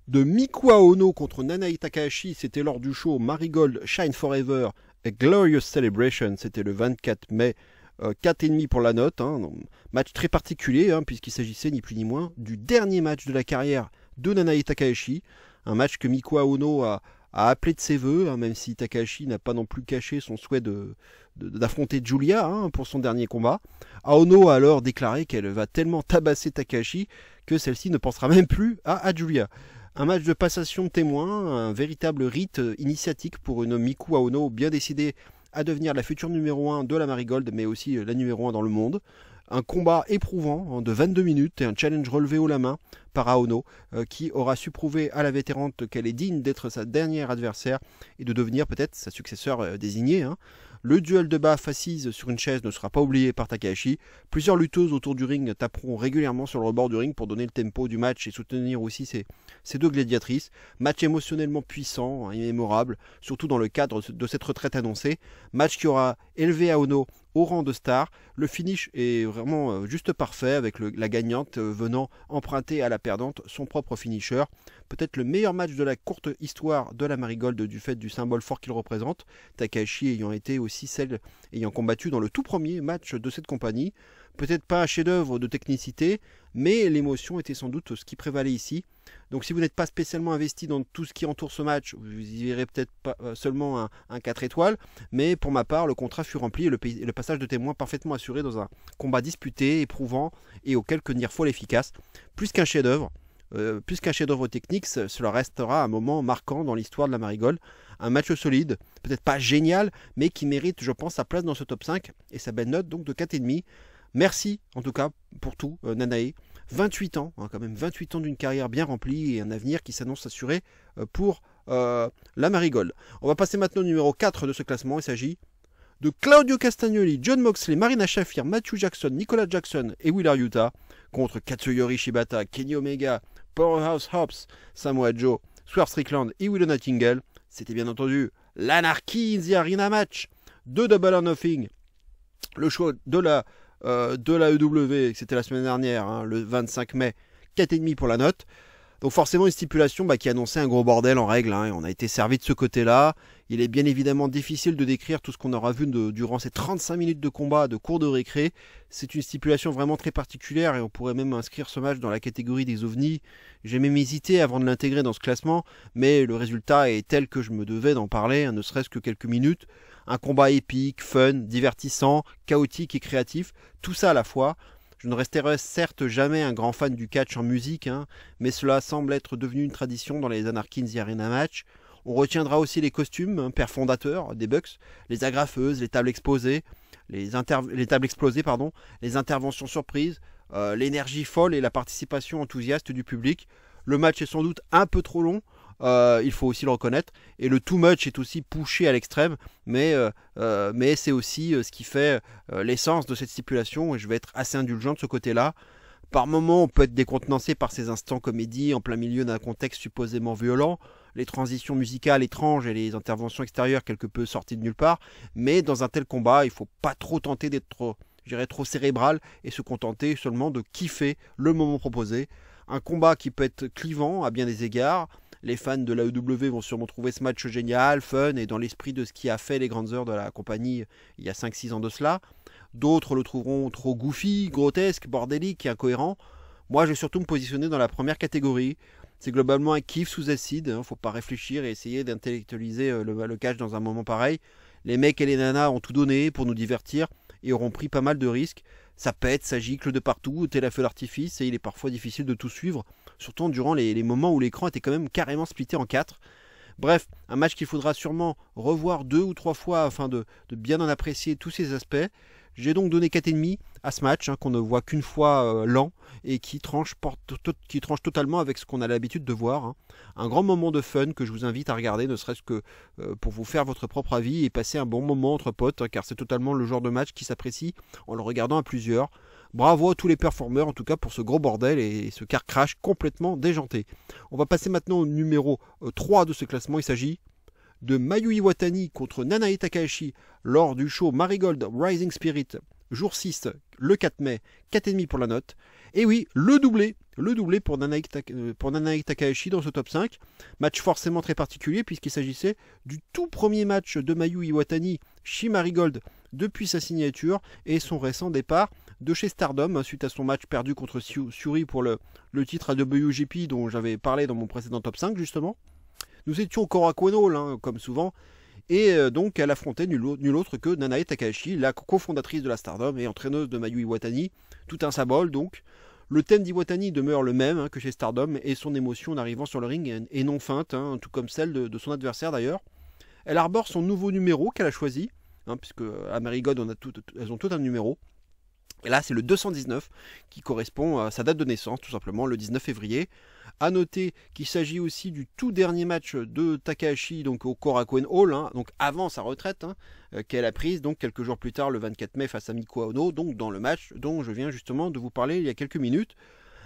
de Miku Aono contre Nanae Takahashi. C'était lors du show Marigold Shine Forever A Glorious Celebration. C'était le 24 mai. 4,5 pour la note, hein. Match très particulier, hein, puisqu'il s'agissait ni plus ni moins du dernier match de la carrière de Nanae Takahashi. Un match que Miku Aono a appelé de ses voeux, hein, même si Takahashi n'a pas non plus caché son souhait d'affronter Giulia, hein, pour son dernier combat. Aono a alors déclaré qu'elle va tellement tabasser Takahashi que celle-ci ne pensera même plus à Giulia. Un match de passation de témoins, un véritable rite initiatique pour une Miku Aono bien décidée à devenir la future numéro 1 de la Marigold, mais aussi la numéro 1 dans le monde. Un combat éprouvant de 22 minutes et un challenge relevé haut la main par Aono, qui aura su prouver à la vétérante qu'elle est digne d'être sa dernière adversaire et de devenir peut-être sa successeur désignée, hein. Le duel de baffe assise sur une chaise ne sera pas oublié par Takahashi. Plusieurs lutteuses autour du ring taperont régulièrement sur le rebord du ring pour donner le tempo du match et soutenir aussi ces deux gladiatrices. Match émotionnellement puissant et mémorable, surtout dans le cadre de cette retraite annoncée. Match qui aura élevé Aono au rang de star. Le finish est vraiment juste parfait, avec la gagnante venant emprunter à la perdante son propre finisher. Peut-être le meilleur match de la courte histoire de la Marigold du fait du symbole fort qu'il représente, Takahashi ayant été aussi celle ayant combattu dans le tout premier match de cette compagnie. Peut-être pas un chef-d'œuvre de technicité, mais l'émotion était sans doute ce qui prévalait ici. Donc si vous n'êtes pas spécialement investi dans tout ce qui entoure ce match, vous y verrez peut-être pas seulement un 4 étoiles, mais pour ma part, le contrat fut rempli et le passage de témoin parfaitement assuré dans un combat disputé, éprouvant et auquel tenir faut l'efficace. Plus qu'un chef-d'œuvre technique, cela restera un moment marquant dans l'histoire de la Marigold. Un match solide, peut-être pas génial, mais qui mérite, je pense, sa place dans ce top 5 et sa belle note donc de 4,5. Merci en tout cas pour tout, Nanae. 28 ans, hein, quand même 28 ans d'une carrière bien remplie et un avenir qui s'annonce assuré pour la Marigold. On va passer maintenant au numéro 4 de ce classement. Il s'agit de Claudio Castagnoli, John Moxley, Marina Shafir, Matthew Jackson, Nicolas Jackson et Wheeler Yuta contre Katsuyori Shibata, Kenny Omega, Powerhouse Hobbs, Samoa Joe, Swerve Strickland et Willow Nightingale. C'était bien entendu l'Anarchy in the Arena match de Double or Nothing. Le choix de la EW, c'était la semaine dernière, hein, le 25 mai, 4,5 pour la note. Donc forcément une stipulation qui annonçait un gros bordel en règle, hein, et on a été servi de ce côté-là. Il est bien évidemment difficile de décrire tout ce qu'on aura vu durant ces 35 minutes de combat, de cours de récré. C'est une stipulation vraiment très particulière et on pourrait même inscrire ce match dans la catégorie des ovnis. J'ai même hésité avant de l'intégrer dans ce classement, mais le résultat est tel que je me devais d'en parler, hein, ne serait-ce que quelques minutes. Un combat épique, fun, divertissant, chaotique et créatif, tout ça à la fois. Je ne resterai certes jamais un grand fan du catch en musique, hein, mais cela semble être devenu une tradition dans les Anarchy in the Arena match. On retiendra aussi les costumes, hein, père fondateur des Bucks, les agrafeuses, les tables explosées, les interventions surprises, l'énergie folle et la participation enthousiaste du public. Le match est sans doute un peu trop long, il faut aussi le reconnaître, et le too much est aussi poussé à l'extrême, mais c'est aussi ce qui fait l'essence de cette stipulation, et je vais être assez indulgent de ce côté-là. Par moments, on peut être décontenancé par ces instants comédie en plein milieu d'un contexte supposément violent, les transitions musicales étranges et les interventions extérieures quelque peu sorties de nulle part, mais dans un tel combat, il faut pas trop tenter d'être trop cérébral et se contenter seulement de kiffer le moment proposé. Un combat qui peut être clivant à bien des égards. Les fans de l'AEW vont sûrement trouver ce match génial, fun et dans l'esprit de ce qui a fait les grandes heures de la compagnie il y a 5-6 ans de cela. D'autres le trouveront trop goofy, grotesque, bordélique et incohérent. Moi, je vais surtout me positionner dans la première catégorie. C'est globalement un kiff sous acide, faut pas réfléchir et essayer d'intellectualiser le catch dans un moment pareil. Les mecs et les nanas ont tout donné pour nous divertir et auront pris pas mal de risques. Ça pète, ça gicle de partout, tel un feu d'artifice, et il est parfois difficile de tout suivre, surtout durant les moments où l'écran était quand même carrément splitté en 4. Bref, un match qu'il faudra sûrement revoir 2 ou 3 fois afin de bien en apprécier tous ses aspects. J'ai donc donné 4,5 à ce match, qu'on ne voit qu'une fois lent, et qui tranche totalement avec ce qu'on a l'habitude de voir. Un grand moment de fun que je vous invite à regarder, ne serait-ce que pour vous faire votre propre avis et passer un bon moment entre potes, car c'est totalement le genre de match qui s'apprécie en le regardant à plusieurs. Bravo à tous les performeurs, en tout cas pour ce gros bordel et ce car crash complètement déjanté. On va passer maintenant au numéro 3 de ce classement. Il s'agit de Mayu Iwatani contre Nanae Takahashi lors du show Marigold Rising Spirit, jour 6, le 4 mai, 4,5 pour la note. Et oui, le doublé pour Nanae Takahashi dans ce top 5. Match forcément très particulier puisqu'il s'agissait du tout premier match de Mayu Iwatani chez Marigold depuis sa signature et son récent départ de chez Stardom suite à son match perdu contre Syuri pour le titre AWGP dont j'avais parlé dans mon précédent top 5 justement. Nous étions au Korakuen Hall, comme souvent, et donc elle affrontait nul autre que Nanae Takahashi, la cofondatrice de la Stardom et entraîneuse de Mayu Iwatani, tout un symbole donc. Le thème d'Iwatani demeure le même que chez Stardom, et son émotion en arrivant sur le ring est non feinte, tout comme celle de son adversaire d'ailleurs. Elle arbore son nouveau numéro qu'elle a choisi, puisque à Marigold elles ont tout un numéro. Et là, c'est le 219 qui correspond à sa date de naissance, tout simplement, le 19 février. A noter qu'il s'agit aussi du tout dernier match de Takahashi donc au Korakuen Hall, donc avant sa retraite, qu'elle a prise donc quelques jours plus tard, le 24 mai, face à Miko Ono, donc dans le match dont je viens justement de vous parler il y a quelques minutes.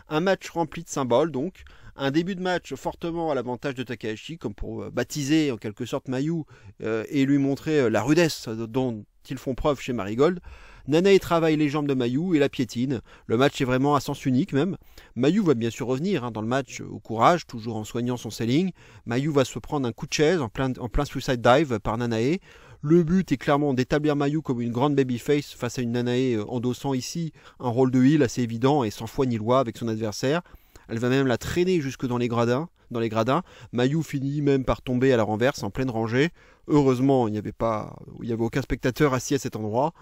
Un match rempli de symboles, donc un début de match fortement à l'avantage de Takahashi, comme pour baptiser en quelque sorte Mayu et lui montrer la rudesse dont ils font preuve chez Marigold. Nanae travaille les jambes de Mayu et la piétine. Le match est vraiment à sens unique même. Mayu va bien sûr revenir dans le match au courage, toujours en soignant son selling. Mayu va se prendre un coup de chaise en plein suicide dive par Nanae. Le but est clairement d'établir Mayu comme une grande babyface face à une Nanae endossant ici un rôle de heel assez évident et sans foi ni loi avec son adversaire. Elle va même la traîner jusque dans les gradins. Mayu finit même par tomber à la renverse en pleine rangée. Heureusement, il n'y avait aucun spectateur assis à cet endroit.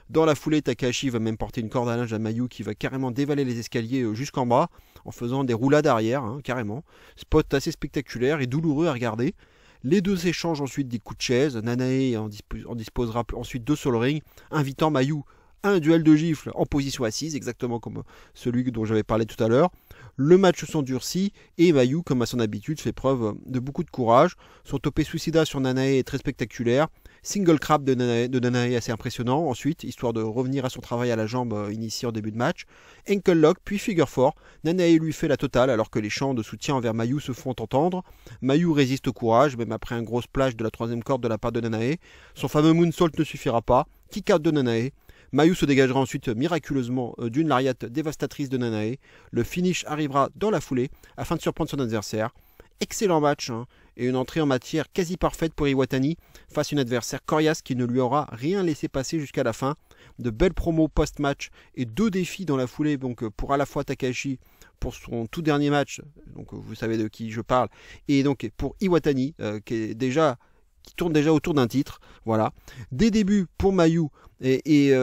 Dans la foulée, Takahashi va même porter une corde à linge à Mayu qui va carrément dévaler les escaliers jusqu'en bas en faisant des roulades arrière, carrément. Spot assez spectaculaire et douloureux à regarder. Les deux s'échangent ensuite des coups de chaise. Nanae en disposera ensuite 2 sur le ring, invitant Mayu à un duel de gifles en position assise, exactement comme celui dont j'avais parlé tout à l'heure. Le match s'endurcit et Mayu, comme à son habitude, fait preuve de beaucoup de courage. Son topé suicida sur Nanae est très spectaculaire. Single crab de Nanae assez impressionnant. Ensuite, histoire de revenir à son travail à la jambe initié en début de match. Ankle lock, puis figure 4. Nanae lui fait la totale alors que les chants de soutien envers Mayu se font entendre. Mayu résiste au courage, même après un gros splash de la 3e corde de la part de Nanae. Son fameux moonsault ne suffira pas. Kick out de Nanae. Mayu se dégagera ensuite miraculeusement d'une lariat dévastatrice de Nanae. Le finish arrivera dans la foulée afin de surprendre son adversaire. Excellent match et une entrée en matière quasi parfaite pour Iwatani face à une adversaire coriace qui ne lui aura rien laissé passer jusqu'à la fin. De belles promos post-match et 2 défis dans la foulée donc pour à la fois Takahashi pour son tout dernier match, donc vous savez de qui je parle, et donc pour Iwatani qui tourne déjà autour d'un titre. Voilà. Des débuts pour Mayu et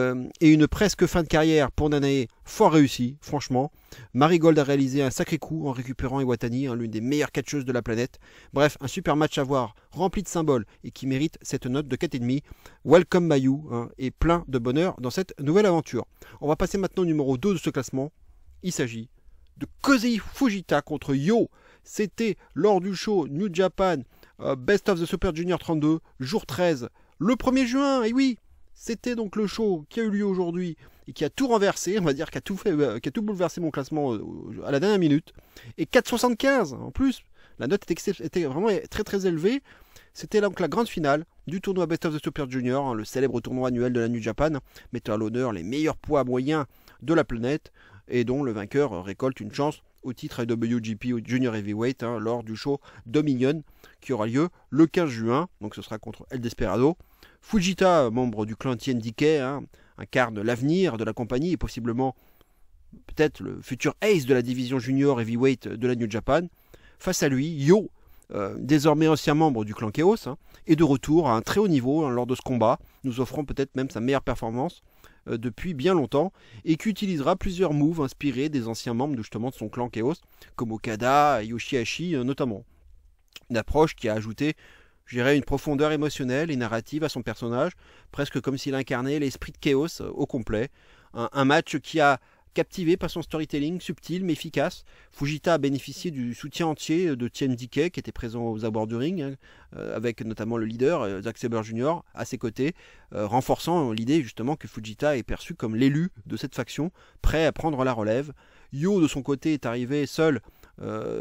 une presque fin de carrière pour Nanae, fort réussi, franchement. Marigold a réalisé un sacré coup en récupérant Iwatani, l'une des meilleures catcheuses de la planète. Bref, un super match à voir, rempli de symboles et qui mérite cette note de 4,5. Welcome Mayu, et plein de bonheur dans cette nouvelle aventure. On va passer maintenant au numéro 2 de ce classement. Il s'agit de Kozei Fujita contre Yo. C'était lors du show New Japan Best of the Super Junior 32, jour 13, le 1er juin, et oui, c'était donc le show qui a eu lieu aujourd'hui et qui a tout renversé, on va dire, qui a tout bouleversé mon classement à la dernière minute. Et 4,75 en plus, la note était vraiment très très élevée. C'était donc la grande finale du tournoi Best of the Super Junior, hein, le célèbre tournoi annuel de la New Japan, mettant à l'honneur les meilleurs poids moyens de la planète et dont le vainqueur récolte une chance au titre IWGP Junior Heavyweight lors du show Dominion qui aura lieu le 15 juin, donc ce sera contre El Desperado. Fujita, membre du clan TNDK, incarne l'avenir de la compagnie et possiblement peut-être le futur ace de la division Junior Heavyweight de la New Japan. Face à lui, Yo, désormais ancien membre du clan Chaos, est de retour à un très haut niveau lors de ce combat, nous offrant peut-être même sa meilleure performance depuis bien longtemps, et qui utilisera plusieurs moves inspirés des anciens membres justement de son clan Chaos, comme Okada et Yoshihashi notamment. Une approche qui a ajouté, je dirais, une profondeur émotionnelle et narrative à son personnage, presque comme s'il incarnait l'esprit de Chaos au complet. Un match qui a captivé par son storytelling subtil mais efficace. Fujita a bénéficié du soutien entier de TNDK qui était présent aux abords du ring, avec notamment le leader, Zack Sabre Jr. à ses côtés, renforçant l'idée justement que Fujita est perçu comme l'élu de cette faction, prêt à prendre la relève. Yo de son côté est arrivé seul,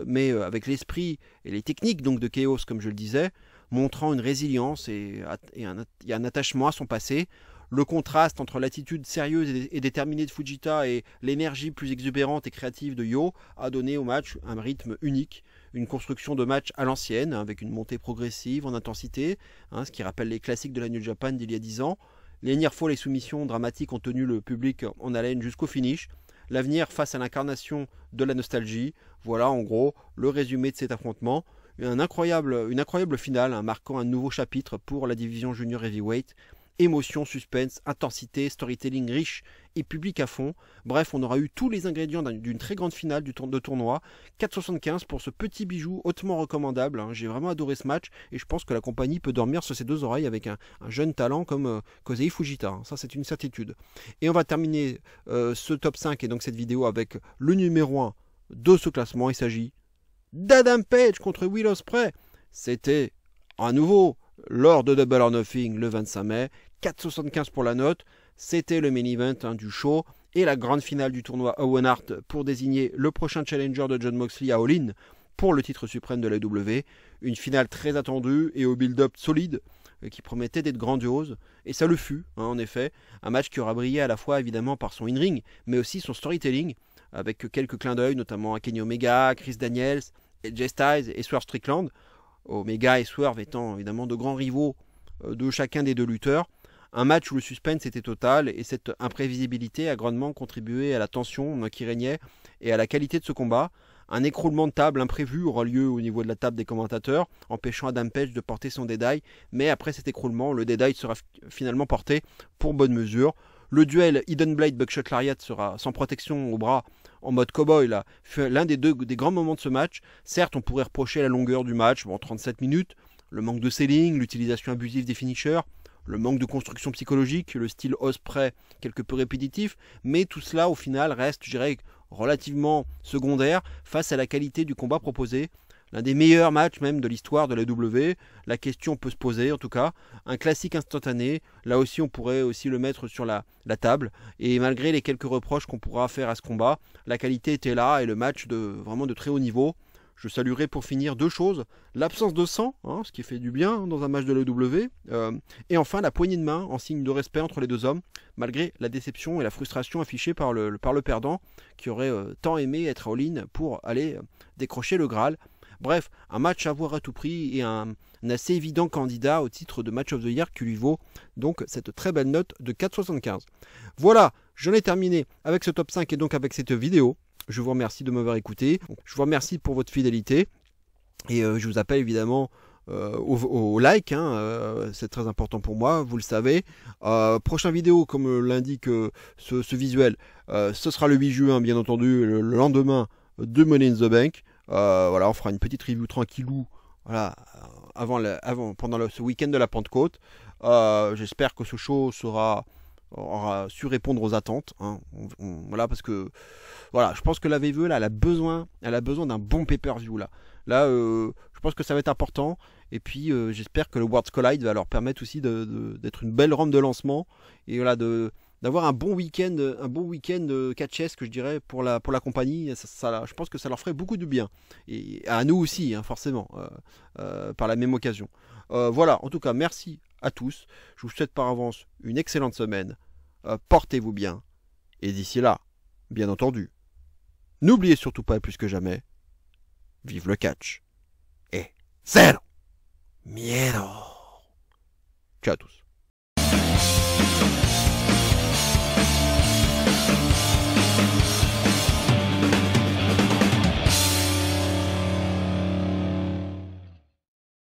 mais avec l'esprit et les techniques donc de Chaos comme je le disais, montrant une résilience et un attachement à son passé. Le contraste entre l'attitude sérieuse et déterminée de Fujita et l'énergie plus exubérante et créative de Yo a donné au match un rythme unique, une construction de match à l'ancienne, avec une montée progressive en intensité, ce qui rappelle les classiques de la New Japan d'il y a 10 ans. Les near-fall et soumissions dramatiques ont tenu le public en haleine jusqu'au finish. L'avenir face à l'incarnation de la nostalgie, voilà en gros le résumé de cet affrontement. Une incroyable finale, marquant un nouveau chapitre pour la division Junior Heavyweight. Émotion, suspense, intensité, storytelling riche et public à fond. Bref, on aura eu tous les ingrédients d'une très grande finale de tournoi. 4,75 pour ce petit bijou hautement recommandable. J'ai vraiment adoré ce match et je pense que la compagnie peut dormir sur ses deux oreilles avec un jeune talent comme Kosei Fujita. Ça, c'est une certitude. Et on va terminer ce top 5 et donc cette vidéo avec le numéro 1 de ce classement. Il s'agit d'Adam Page contre Will Ospreay. C'était à nouveau lors de Double or Nothing le 25 mai, 4,75 pour la note, c'était le main event du show et la grande finale du tournoi Owen Hart pour désigner le prochain challenger de Jon Moxley à All In pour le titre suprême de la W. Une finale très attendue et au build-up solide qui promettait d'être grandiose, et ça le fut, en effet, un match qui aura brillé à la fois évidemment par son in-ring, mais aussi son storytelling, avec quelques clins d'œil notamment à Kenny Omega, Chris Daniels, AJ Styles et Swerve Strickland. Omega et Swerve étant évidemment de grands rivaux de chacun des deux lutteurs. Un match où le suspense était total et cette imprévisibilité a grandement contribué à la tension qui régnait et à la qualité de ce combat. Un écroulement de table imprévu aura lieu au niveau de la table des commentateurs, empêchant Adam Page de porter son Deadeye, mais après cet écroulement, le Deadeye sera finalement porté pour bonne mesure. Le duel Hidden Blade Buckshot Lariat sera sans protection au bras en mode cowboy là, fait l'un des grands moments de ce match. Certes, on pourrait reprocher la longueur du match, 37 minutes, le manque de selling, l'utilisation abusive des finishers, le manque de construction psychologique, le style Ospreay quelque peu répétitif, mais tout cela au final reste, je dirais, relativement secondaire face à la qualité du combat proposé. L'un des meilleurs matchs même de l'histoire de la W, la question peut se poser en tout cas, un classique instantané, là aussi on pourrait aussi le mettre sur la table, et malgré les quelques reproches qu'on pourra faire à ce combat, la qualité était là et le match vraiment de très haut niveau. Je saluerai pour finir deux choses, l'absence de sang, ce qui fait du bien dans un match de l'EW, et enfin la poignée de main en signe de respect entre les deux hommes, malgré la déception et la frustration affichée par le perdant, qui aurait tant aimé être all-in pour aller décrocher le Graal. Bref, un match à voir à tout prix et un assez évident candidat au titre de Match of the Year qui lui vaut donc cette très belle note de 4,75. Voilà, j'en ai terminé avec ce top 5 et donc avec cette vidéo. Je vous remercie de m'avoir écouté, je vous remercie pour votre fidélité et je vous appelle évidemment au like, c'est très important pour moi, vous le savez. Prochaine vidéo, comme l'indique ce visuel, ce sera le 8 juin bien entendu, le lendemain de Money in the Bank. Voilà, on fera une petite review tranquillou, voilà, pendant ce week-end de la Pentecôte. J'espère que ce show aura su répondre aux attentes, voilà, parce que voilà, je pense que la VVE là, elle a besoin d'un bon pay-per-view là. Là, je pense que ça va être important. Et puis, j'espère que le Worlds Collide va leur permettre aussi d'être une belle rampe de lancement. Et voilà, d'avoir un bon week-end catchesque, je dirais, pour la compagnie. Je pense que ça leur ferait beaucoup de bien. Et à nous aussi, hein, forcément, par la même occasion. Voilà, en tout cas, merci à tous. Je vous souhaite par avance une excellente semaine. Portez-vous bien. Et d'ici là, bien entendu, n'oubliez surtout pas plus que jamais, vive le catch. Et cero miedo. Ciao à tous.